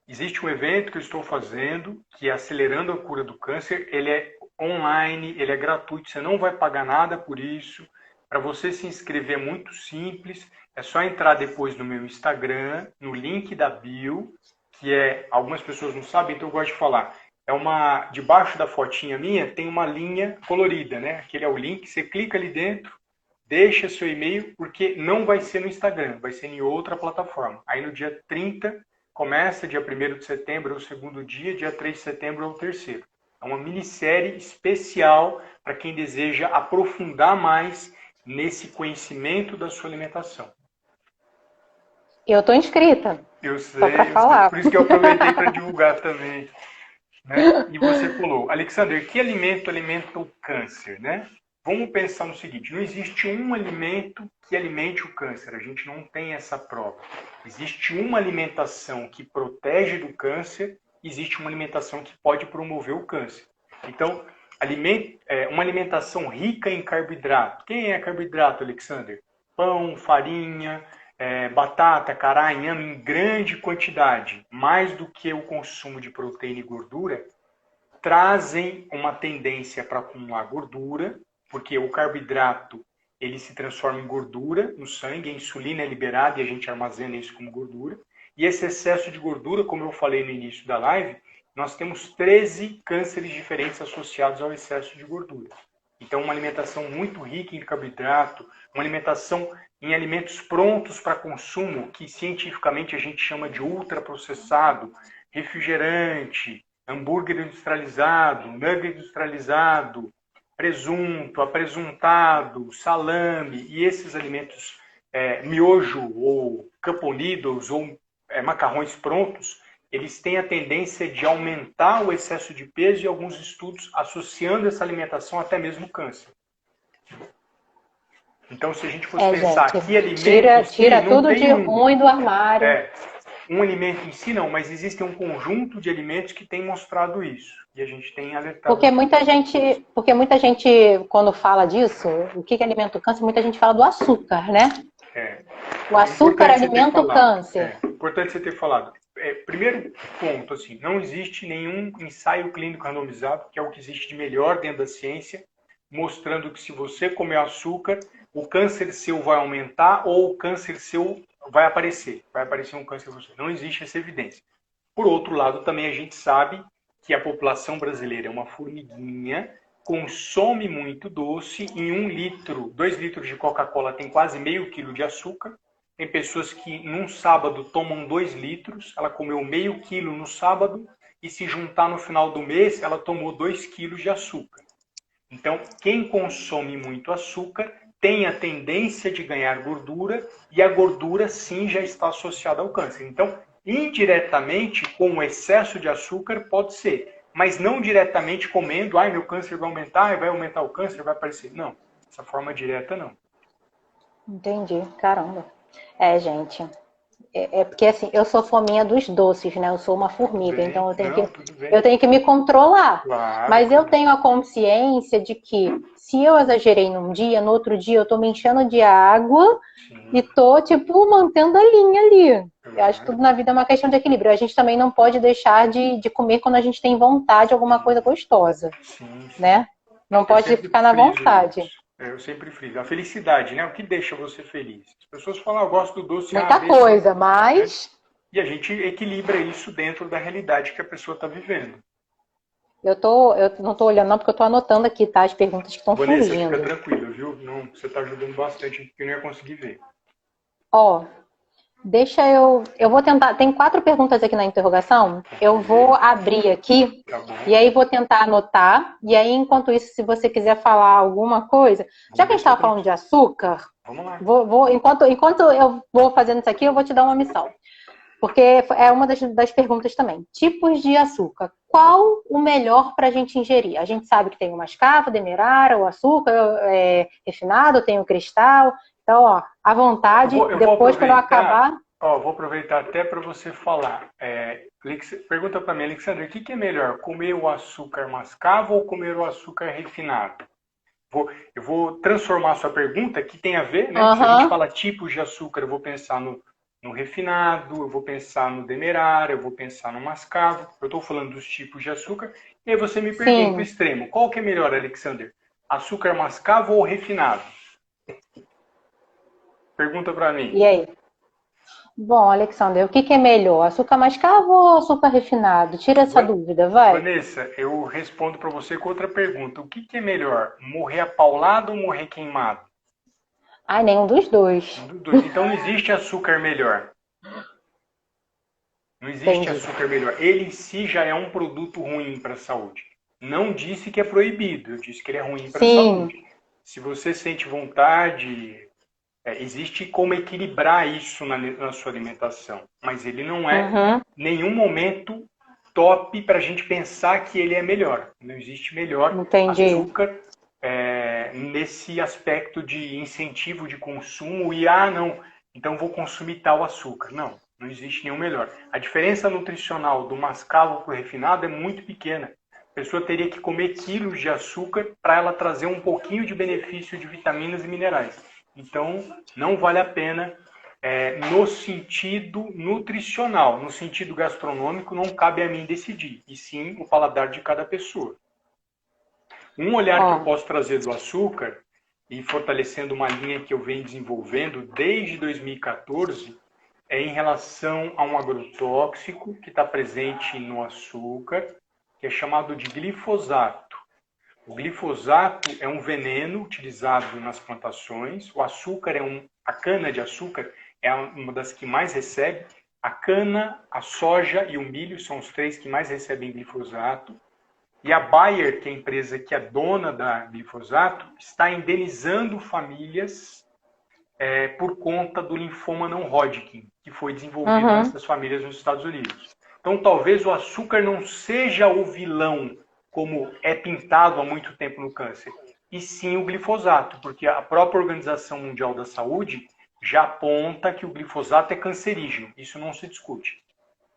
existe um evento que eu estou fazendo, que é Acelerando a Cura do Câncer. Ele é online, ele é gratuito, você não vai pagar nada por isso. Para você se inscrever é muito simples, é só entrar depois no meu Instagram, no link da bio, que algumas pessoas não sabem, então eu gosto de falar. Debaixo da fotinha minha tem uma linha colorida, né? Aquele é o link, você clica ali dentro, deixa seu e-mail, porque não vai ser no Instagram, vai ser em outra plataforma. Aí no dia 30, começa, dia 1º de setembro é o segundo dia 3 de setembro é o terceiro. É uma minissérie especial para quem deseja aprofundar mais nesse conhecimento da sua alimentação. Eu estou inscrita. Eu sei, só para falar. Por isso que eu aproveitei para divulgar também. Né? E você falou, Alexander, que alimento alimenta o câncer, né? Vamos pensar no seguinte, não existe um alimento que alimente o câncer, a gente não tem essa prova. Existe uma alimentação que protege do câncer, existe uma alimentação que pode promover o câncer. Então, uma alimentação rica em carboidrato. Quem é carboidrato, Alexander? Pão, farinha, batata, cará, inhame em grande quantidade, mais do que o consumo de proteína e gordura, trazem uma tendência para acumular gordura, porque o carboidrato ele se transforma em gordura no sangue, a insulina é liberada e a gente armazena isso como gordura. E esse excesso de gordura, como eu falei no início da live, nós temos 13 cânceres diferentes associados ao excesso de gordura. Então, uma alimentação muito rica em carboidrato, uma alimentação em alimentos prontos para consumo, que cientificamente a gente chama de ultraprocessado, refrigerante, hambúrguer industrializado, nugget industrializado, presunto, apresuntado, salame e esses alimentos miojo ou cup noodles ou macarrões prontos, eles têm a tendência de aumentar o excesso de peso e alguns estudos associando essa alimentação até mesmo câncer. Então, se a gente fosse pensar gente, que alimento tira tudo de ruim do armário. Um alimento em si não, mas existe um conjunto de alimentos que tem mostrado isso. E a gente tem alertado. Porque muita gente, quando fala disso, o que alimenta o câncer, muita gente fala do açúcar, né? O açúcar alimenta o câncer. É importante você ter falado. Primeiro ponto, assim, não existe nenhum ensaio clínico randomizado, que é o que existe de melhor dentro da ciência, mostrando que se você comer açúcar, o câncer seu vai aumentar ou o câncer seu vai aparecer um câncer em você. Não existe essa evidência. Por outro lado, também a gente sabe que a população brasileira é uma formiguinha, consome muito doce, em 1 litro, 2 litros de Coca-Cola tem quase meio quilo de açúcar. Tem pessoas que num sábado tomam 2 litros, ela comeu meio quilo no sábado, e se juntar no final do mês, ela tomou 2 quilos de açúcar. Então, quem consome muito açúcar tem a tendência de ganhar gordura, e a gordura sim já está associada ao câncer. Então, indiretamente, com o excesso de açúcar, pode ser, mas não diretamente comendo, meu câncer vai aumentar o câncer, vai aparecer. Não, dessa forma direta não. Entendi, caramba. Gente, porque assim, eu sou fominha dos doces, né? Eu sou uma formiga, então eu tenho que me controlar. Claro. Mas eu tenho a consciência de que se eu exagerei num dia, no outro dia eu tô me enchendo de água. Sim. E tô, mantendo a linha ali. Eu acho que tudo na vida é uma questão de equilíbrio. A gente também não pode deixar de comer quando a gente tem vontade de alguma coisa gostosa. Sim. Né? Não pode ficar na vontade. Eu sempre friso. A felicidade, né? O que deixa você feliz? As pessoas falam, eu gosto do doce. Muita coisa, mas... E a gente equilibra isso dentro da realidade que a pessoa está vivendo. Eu não estou olhando não, porque eu estou anotando aqui, tá? As perguntas que estão surgindo. Fica tranquilo, viu? Não, você está ajudando bastante, porque eu não ia conseguir ver. Deixa eu vou tentar, tem 4 perguntas aqui na interrogação, eu vou abrir aqui, e aí vou tentar anotar, e aí enquanto isso, se você quiser falar alguma coisa, já que a gente estava falando de açúcar, vamos lá. Enquanto eu vou fazendo isso aqui, eu vou te dar uma missão, porque é uma das perguntas também. Tipos de açúcar, qual o melhor para a gente ingerir? A gente sabe que tem o mascavo, demerara, o açúcar refinado, tem o cristal. Então, à vontade, depois quando eu acabar... vou aproveitar até para você falar. Pergunta para mim, Alexandre, o que é melhor, comer o açúcar mascavo ou comer o açúcar refinado? Eu vou transformar a sua pergunta, que tem a ver, né? Se a gente fala tipos de açúcar, eu vou pensar no refinado, eu vou pensar no demerara, eu vou pensar no mascavo. Eu estou falando dos tipos de açúcar. E aí você me pergunta o extremo. Qual que é melhor, Alexandre? Açúcar mascavo ou refinado? Pergunta para mim. E aí? Bom, Alexandre, o que é melhor? Açúcar mascavo ou açúcar refinado? Tira essa dúvida, vai. Vanessa, eu respondo para você com outra pergunta. O que é melhor? Morrer apaulado ou morrer queimado? Nenhum dos dois. Então não existe açúcar melhor. Não existe açúcar melhor. Ele em si já é um produto ruim para a saúde. Não disse que é proibido, eu disse que ele é ruim para a saúde. Se você sente vontade... existe como equilibrar isso na sua alimentação, mas ele não é nenhum momento top para a gente pensar que ele é melhor. Não existe melhor açúcar nesse aspecto de incentivo de consumo e, não, então vou consumir tal açúcar. Não existe nenhum melhor. A diferença nutricional do mascavo para o refinado é muito pequena. A pessoa teria que comer quilos de açúcar para ela trazer um pouquinho de benefício de vitaminas e minerais. Então, não vale a pena no sentido nutricional. No sentido gastronômico, não cabe a mim decidir, e sim o paladar de cada pessoa. Um olhar que eu posso trazer do açúcar, e fortalecendo uma linha que eu venho desenvolvendo desde 2014, é em relação a um agrotóxico que está presente no açúcar, que é chamado de glifosato. O glifosato é um veneno utilizado nas plantações. O açúcar a cana-de-açúcar é uma das que mais recebe. A cana, a soja e o milho são os três que mais recebem glifosato. E a Bayer, que é a empresa que é dona da glifosato, está indenizando famílias por conta do linfoma não Hodgkin, que foi desenvolvido nessas famílias nos Estados Unidos. Então, talvez o açúcar não seja o vilão, como é pintado há muito tempo no câncer, e sim o glifosato, porque a própria Organização Mundial da Saúde já aponta que o glifosato é cancerígeno. Isso não se discute.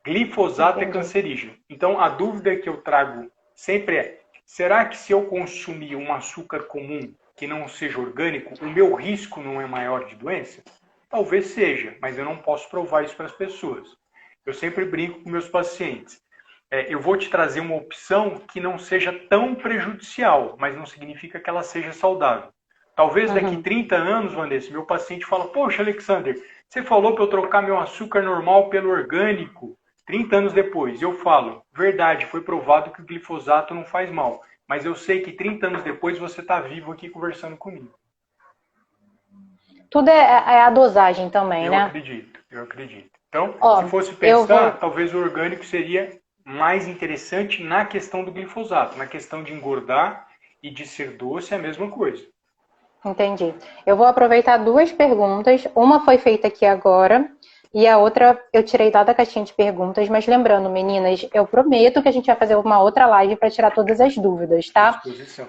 Glifosato é cancerígeno. Então, a dúvida que eu trago sempre é, será que se eu consumir um açúcar comum que não seja orgânico, o meu risco não é maior de doença? Talvez seja, mas eu não posso provar isso para as pessoas. Eu sempre brinco com meus pacientes. Eu vou te trazer uma opção que não seja tão prejudicial, mas não significa que ela seja saudável. Talvez daqui 30 anos, Vanessa, meu paciente fala, poxa, Alexander, você falou para eu trocar meu açúcar normal pelo orgânico. 30 anos depois, eu falo, verdade, foi provado que o glifosato não faz mal. Mas eu sei que 30 anos depois você está vivo aqui conversando comigo. Tudo é a dosagem também, né? Eu acredito. Então, se fosse pensar, talvez o orgânico seria mais interessante na questão do glifosato. Na questão de engordar e de ser doce é a mesma coisa. Entendi. Eu vou aproveitar duas perguntas. Uma foi feita aqui agora e a outra eu tirei lá da caixinha de perguntas. Mas lembrando, meninas, eu prometo que a gente vai fazer uma outra live para tirar todas as dúvidas, tá?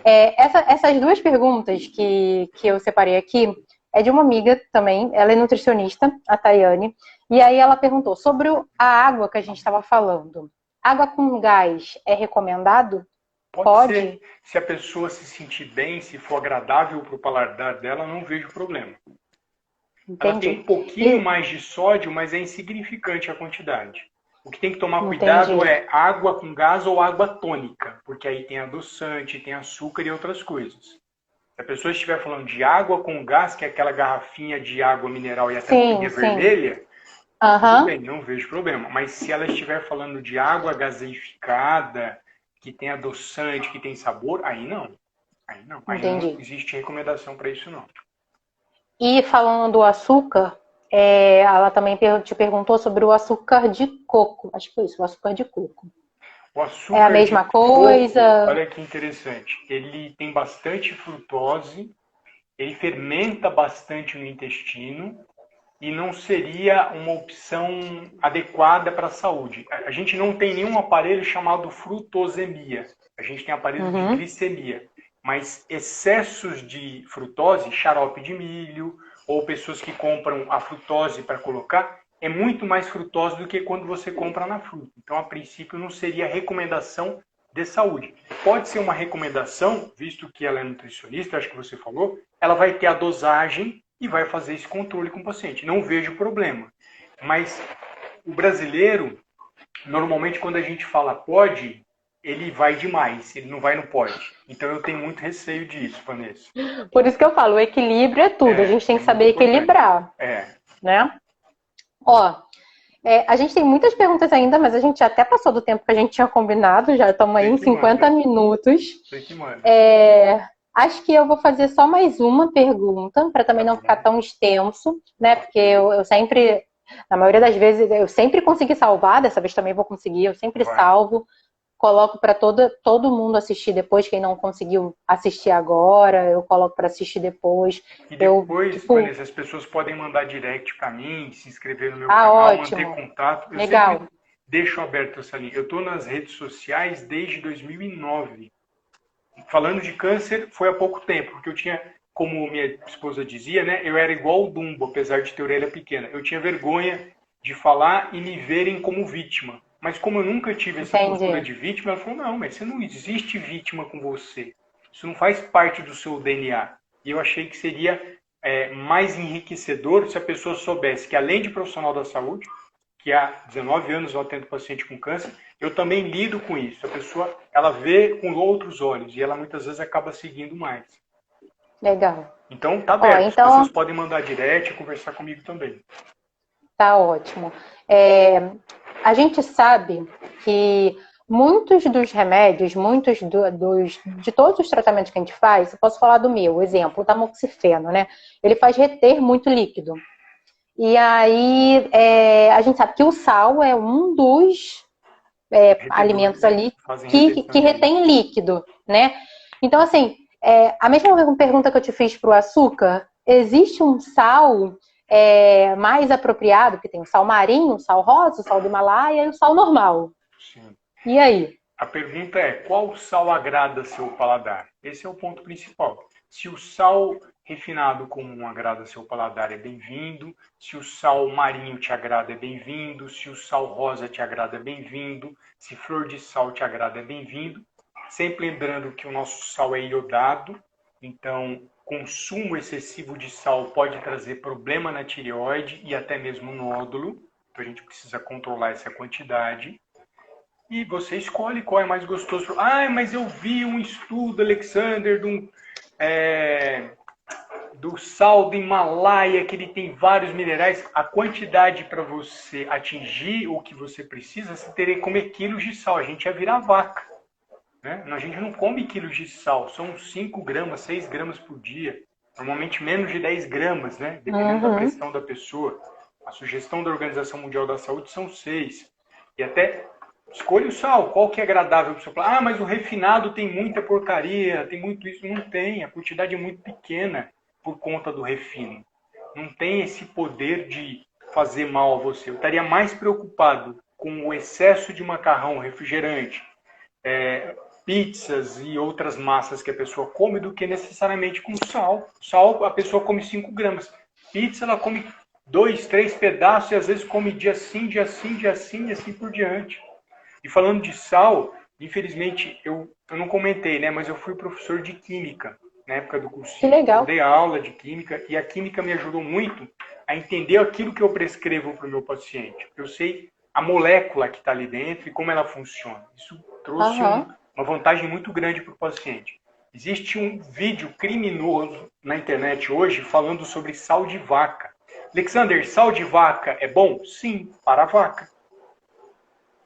Essas duas perguntas que eu separei aqui é de uma amiga também. Ela é nutricionista, a Tayane. E aí ela perguntou sobre a água que a gente estava falando. Água com gás é recomendado? Pode ser. Se a pessoa se sentir bem, se for agradável para o paladar dela, não vejo problema. Entendi. Ela tem um pouquinho mais de sódio, mas é insignificante a quantidade. O que tem que tomar cuidado é água com gás ou água tônica, porque aí tem adoçante, tem açúcar e outras coisas. Se a pessoa estiver falando de água com gás, que é aquela garrafinha de água mineral e a tampinha vermelha, tudo bem, não vejo problema. Mas se ela estiver falando de água gaseificada, que tem adoçante, que tem sabor, aí não. Aí não existe recomendação para isso, não. E falando do açúcar, ela também te perguntou sobre o açúcar de coco. Acho que foi isso, o açúcar de coco. O açúcar é a mesma coisa? Coco, olha que interessante. Ele tem bastante frutose, ele fermenta bastante no intestino e não seria uma opção adequada para a saúde. A gente não tem nenhum aparelho chamado frutosemia. A gente tem aparelho de glicemia. Mas excessos de frutose, xarope de milho, ou pessoas que compram a frutose para colocar, é muito mais frutose do que quando você compra na fruta. Então, a princípio, não seria recomendação de saúde. Pode ser uma recomendação, visto que ela é nutricionista, acho que você falou, ela vai ter a dosagem e vai fazer esse controle com o paciente. Não vejo problema. Mas o brasileiro, normalmente, quando a gente fala pode, ele vai demais, ele não vai no pode. Então eu tenho muito receio disso, Vanessa. Por isso que eu falo, o equilíbrio é tudo. A gente tem que saber equilibrar. Né? A gente tem muitas perguntas ainda, mas a gente já até passou do tempo que a gente tinha combinado, já estamos aí em 50 minutos. Acho que eu vou fazer só mais uma pergunta, para também não ficar tão extenso, né? Porque eu sempre, na maioria das vezes, eu sempre consegui salvar, dessa vez também vou conseguir, eu sempre salvo. Coloco para todo mundo assistir depois, quem não conseguiu assistir agora, eu coloco para assistir depois. E depois, Vanessa, as pessoas podem mandar direct para mim, se inscrever no meu canal, manter contato. Eu sempre deixo aberto essa linha. Eu estou nas redes sociais desde 2009. Falando de câncer, foi há pouco tempo, porque eu tinha, como minha esposa dizia, né, eu era igual o Dumbo, apesar de ter orelha pequena. Eu tinha vergonha de falar e me verem como vítima. Mas como eu nunca tive essa postura de vítima, ela falou, não, mas você não existe vítima com você. Isso não faz parte do seu DNA. E eu achei que seria mais enriquecedor se a pessoa soubesse que, além de profissional da saúde, que há 19 anos eu atendo paciente com câncer, eu também lido com isso. A pessoa, ela vê com outros olhos e ela muitas vezes acaba seguindo mais. Legal. Então, tá aberto. As pessoas podem mandar direct e conversar comigo também. Tá ótimo. A gente sabe que muitos dos remédios, de todos os tratamentos que a gente faz, eu posso falar do meu, exemplo, o tamoxifeno, né? Ele faz reter muito líquido. E aí a gente sabe que o sal é um dos alimentos né? ali Fazem que retenção de líquido. retém líquido, né? Então, assim, a mesma pergunta que eu te fiz para o açúcar, existe um sal mais apropriado, que tem o sal marinho, o sal rosa, o sal do Himalaia e o sal normal. Sim. E aí? A pergunta é, qual sal agrada seu paladar? Esse é o ponto principal. Se o sal refinado comum agrada seu paladar, é bem-vindo. Se o sal marinho te agrada, é bem-vindo. Se o sal rosa te agrada, é bem-vindo. Se flor de sal te agrada, é bem-vindo. Sempre lembrando que o nosso sal é iodado, então consumo excessivo de sal pode trazer problema na tireoide e até mesmo nódulo. Então a gente precisa controlar essa quantidade. E você escolhe qual é mais gostoso. Ah, mas eu vi um estudo, Alexander, do sal do Himalaia, que ele tem vários minerais. A quantidade para você atingir o que você precisa, você teria que comer quilos de sal. A gente ia virar vaca. Né? A gente não come quilos de sal, são 5 gramas, 6 gramas por dia. Normalmente menos de 10 gramas, né? Dependendo da pressão da pessoa. A sugestão da Organização Mundial da Saúde são 6. E até escolha o sal, qual que é agradável para o seu paladar. Ah, mas o refinado tem muita porcaria, tem muito isso. Não tem, a quantidade é muito pequena por conta do refino. Não tem esse poder de fazer mal a você. Eu estaria mais preocupado com o excesso de macarrão, refrigerante, pizzas e outras massas que a pessoa come do que necessariamente com sal. Sal, a pessoa come 5 gramas. Pizza, ela come 2, 3 pedaços e às vezes come dia sim, dia sim, dia sim e assim por diante. E falando de sal, infelizmente, eu não comentei, né? Mas eu fui professor de química na época do Que cursinho. Eu legal. dei aula de química e a química me ajudou muito a entender aquilo que eu prescrevo para o meu paciente. Eu sei a molécula que está ali dentro e como ela funciona. Isso trouxe uma vantagem muito grande para o paciente. Existe um vídeo criminoso na internet hoje falando sobre sal de vaca. Alexander, sal de vaca é bom? Sim, para a vaca.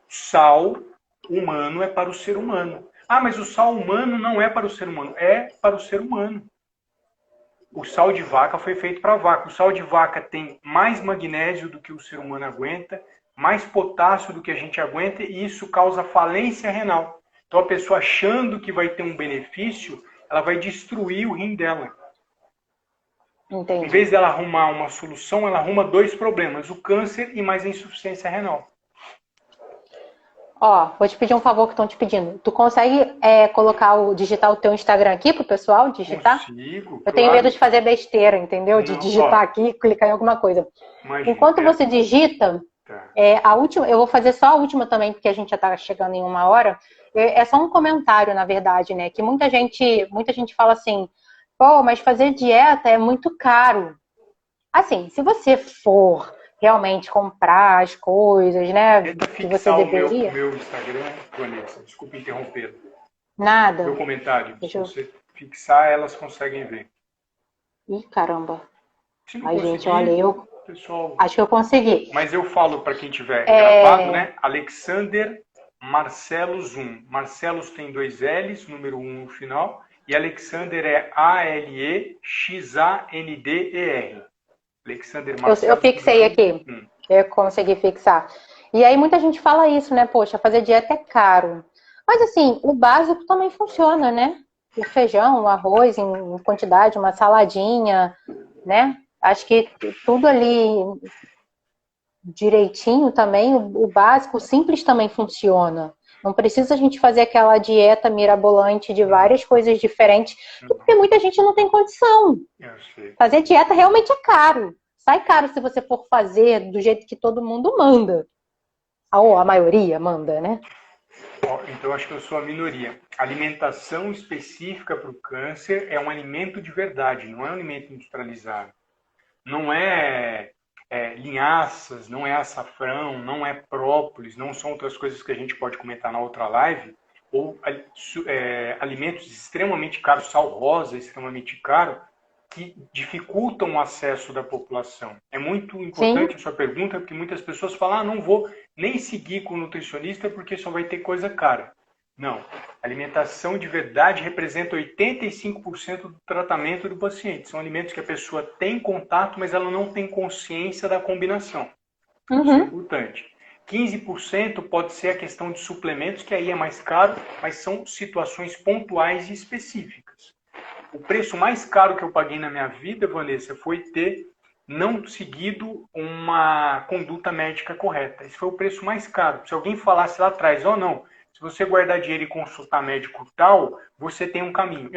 Sal humano é para o ser humano. Ah, mas o sal humano não é para o ser humano. É para o ser humano. O sal de vaca foi feito para a vaca. O sal de vaca tem mais magnésio do que o ser humano aguenta, mais potássio do que a gente aguenta, e isso causa falência renal. Então a pessoa achando que vai ter um benefício, ela vai destruir o rim dela. Entendi. Em vez dela arrumar uma solução, ela arruma 2 problemas: o câncer e mais a insuficiência renal. Ó, vou te pedir um favor que estão te pedindo. Tu consegue digitar o teu Instagram aqui pro pessoal digitar? Consigo, Eu tenho medo claro. de fazer besteira, entendeu? De Não, digitar aqui e clicar em alguma coisa. imagina. Enquanto você digita, Tá. a última, eu vou fazer só a última também, porque a gente já está chegando em 1 hora. É só um comentário, na verdade, né? Que muita gente fala assim, pô, mas fazer dieta é muito caro. Assim, se você for realmente comprar as coisas, né, Tenta que você fixar o deveria, meu Instagram, Vanessa. Desculpa interromper. Meu nada. comentário. Se Deixa eu. você fixar, elas conseguem ver. Ih, caramba. Se não Ai, gente, olha, conseguir, eu pessoal. acho que eu consegui. Mas eu falo para quem tiver gravado, né? Alexander Marcelos 1. Marcelos tem 2 L's, número 1 no final. E Alexander é Alexander. Alexander Eu Marcelos, tudo fixei junto. aqui. Eu consegui fixar. E aí muita gente fala isso, né? Poxa, fazer dieta é caro. Mas assim, o básico também funciona, né? O feijão, o arroz em quantidade, uma saladinha, né? Acho que tudo ali direitinho também, o básico, o simples também funciona. Não precisa a gente fazer aquela dieta mirabolante de várias coisas diferentes, porque muita gente não tem condição. Fazer dieta realmente é caro. Sai caro se você for fazer do jeito que todo mundo manda. Ou a maioria manda, né? Então, acho que eu sou a minoria. Alimentação específica para o câncer é um alimento de verdade, não é um alimento industrializado. Não é, linhaças, não é açafrão, não é própolis, não são outras coisas que a gente pode comentar na outra live, ou alimentos extremamente caros, sal rosa extremamente caro, que dificultam o acesso da população. É muito importante a sua pergunta, porque muitas pessoas falam, não vou nem seguir com o nutricionista porque só vai ter coisa cara. Não. Alimentação de verdade representa 85% do tratamento do paciente. São alimentos que a pessoa tem contato, mas ela não tem consciência da combinação. Isso é importante. 15% pode ser a questão de suplementos, que aí é mais caro, mas são situações pontuais e específicas. O preço mais caro que eu paguei na minha vida, Vanessa, foi ter não seguido uma conduta médica correta. Esse foi o preço mais caro. Se alguém falasse lá atrás, não, se você guardar dinheiro e consultar médico tal, você tem um caminho.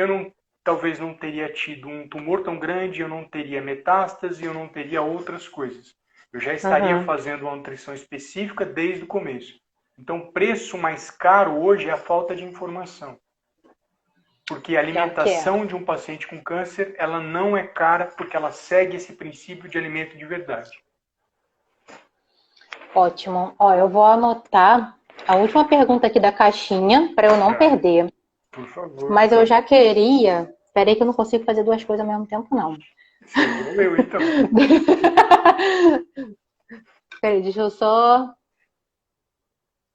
Talvez não teria tido um tumor tão grande, eu não teria metástase, eu não teria outras coisas. Eu já estaria fazendo uma nutrição específica desde o começo. Então, o preço mais caro hoje é a falta de informação. Porque a alimentação de um paciente com câncer, ela não é cara porque ela segue esse princípio de alimento de verdade. Ótimo. Eu vou anotar a última pergunta aqui da caixinha para eu não perder. Por favor. Mas eu já queria... Espera aí que eu não consigo fazer duas coisas ao mesmo tempo, não. Eu, então. Peraí, deixa eu só...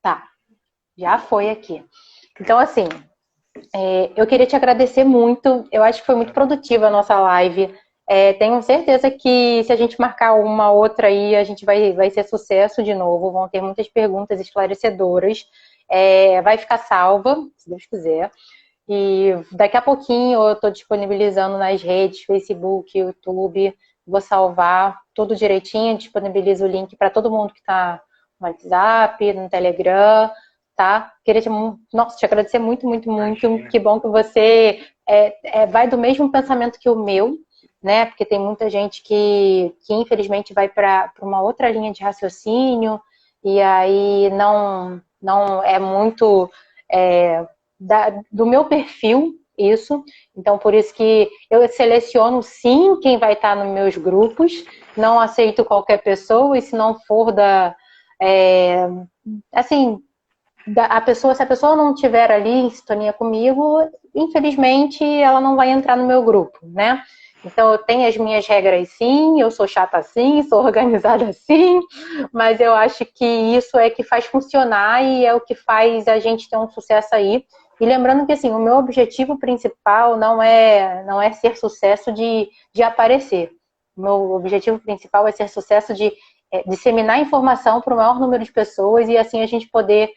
Tá. Já foi aqui. Então, assim... eu queria te agradecer muito. Eu acho que foi muito produtiva a nossa live. Tenho certeza que se a gente marcar uma outra aí, a gente vai ser sucesso de novo. Vão ter muitas perguntas esclarecedoras. Vai ficar salva, se Deus quiser. E daqui a pouquinho eu estou disponibilizando nas redes, Facebook, YouTube. Vou salvar tudo direitinho. Disponibilizo o link para todo mundo que está no WhatsApp, no Telegram. Tá? Queria te agradecer muito, muito, muito. Imagina. Que bom que você vai do mesmo pensamento que o meu, né? Porque tem muita gente que infelizmente vai para uma outra linha de raciocínio e aí não é muito do meu perfil isso. Então, por isso que eu seleciono sim quem vai estar nos meus grupos. Não aceito qualquer pessoa e se não for assim... se a pessoa não estiver ali em sintonia comigo, infelizmente ela não vai entrar no meu grupo, né? Então eu tenho as minhas regras sim, eu sou chata sim, sou organizada sim, mas eu acho que isso é que faz funcionar e é o que faz a gente ter um sucesso aí. E lembrando que assim, o meu objetivo principal não é ser sucesso de aparecer. O meu objetivo principal é ser sucesso de disseminar informação para o maior número de pessoas e assim a gente poder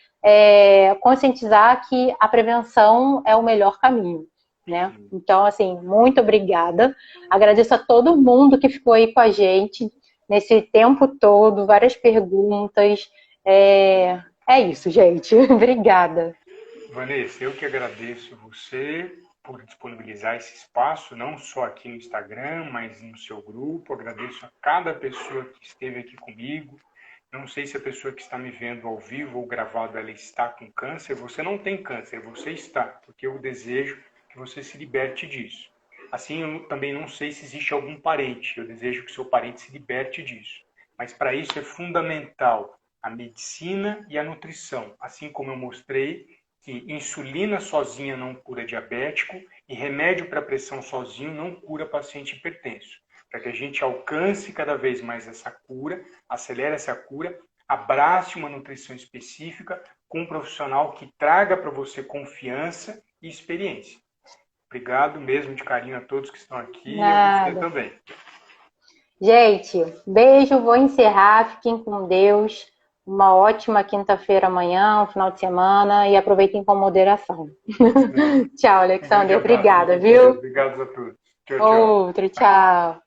conscientizar que a prevenção é o melhor caminho, né? Então, assim, muito obrigada. Agradeço a todo mundo que ficou aí com a gente nesse tempo todo, várias perguntas. É isso, gente. Obrigada. Vanessa, eu que agradeço você por disponibilizar esse espaço, não só aqui no Instagram, mas no seu grupo. Agradeço a cada pessoa que esteve aqui comigo. Não sei se a pessoa que está me vendo ao vivo ou gravado, ela está com câncer. Você não tem câncer, você está, porque eu desejo que você se liberte disso. Assim, eu também não sei se existe algum parente. Eu desejo que seu parente se liberte disso. Mas para isso é fundamental a medicina e a nutrição. Assim como eu mostrei que insulina sozinha não cura diabético e remédio para pressão sozinho não cura paciente hipertenso. Para que a gente alcance cada vez mais essa cura, acelere essa cura, abrace uma nutrição específica com um profissional que traga para você confiança e experiência. Obrigado mesmo de carinho a todos que estão aqui e a você também. Gente, beijo, vou encerrar, fiquem com Deus. Uma ótima quinta-feira amanhã, um final de semana e aproveitem com moderação. Tchau, Alexandre. Obrigada, viu? Obrigado a todos. Tchau, tchau. Outro, tchau.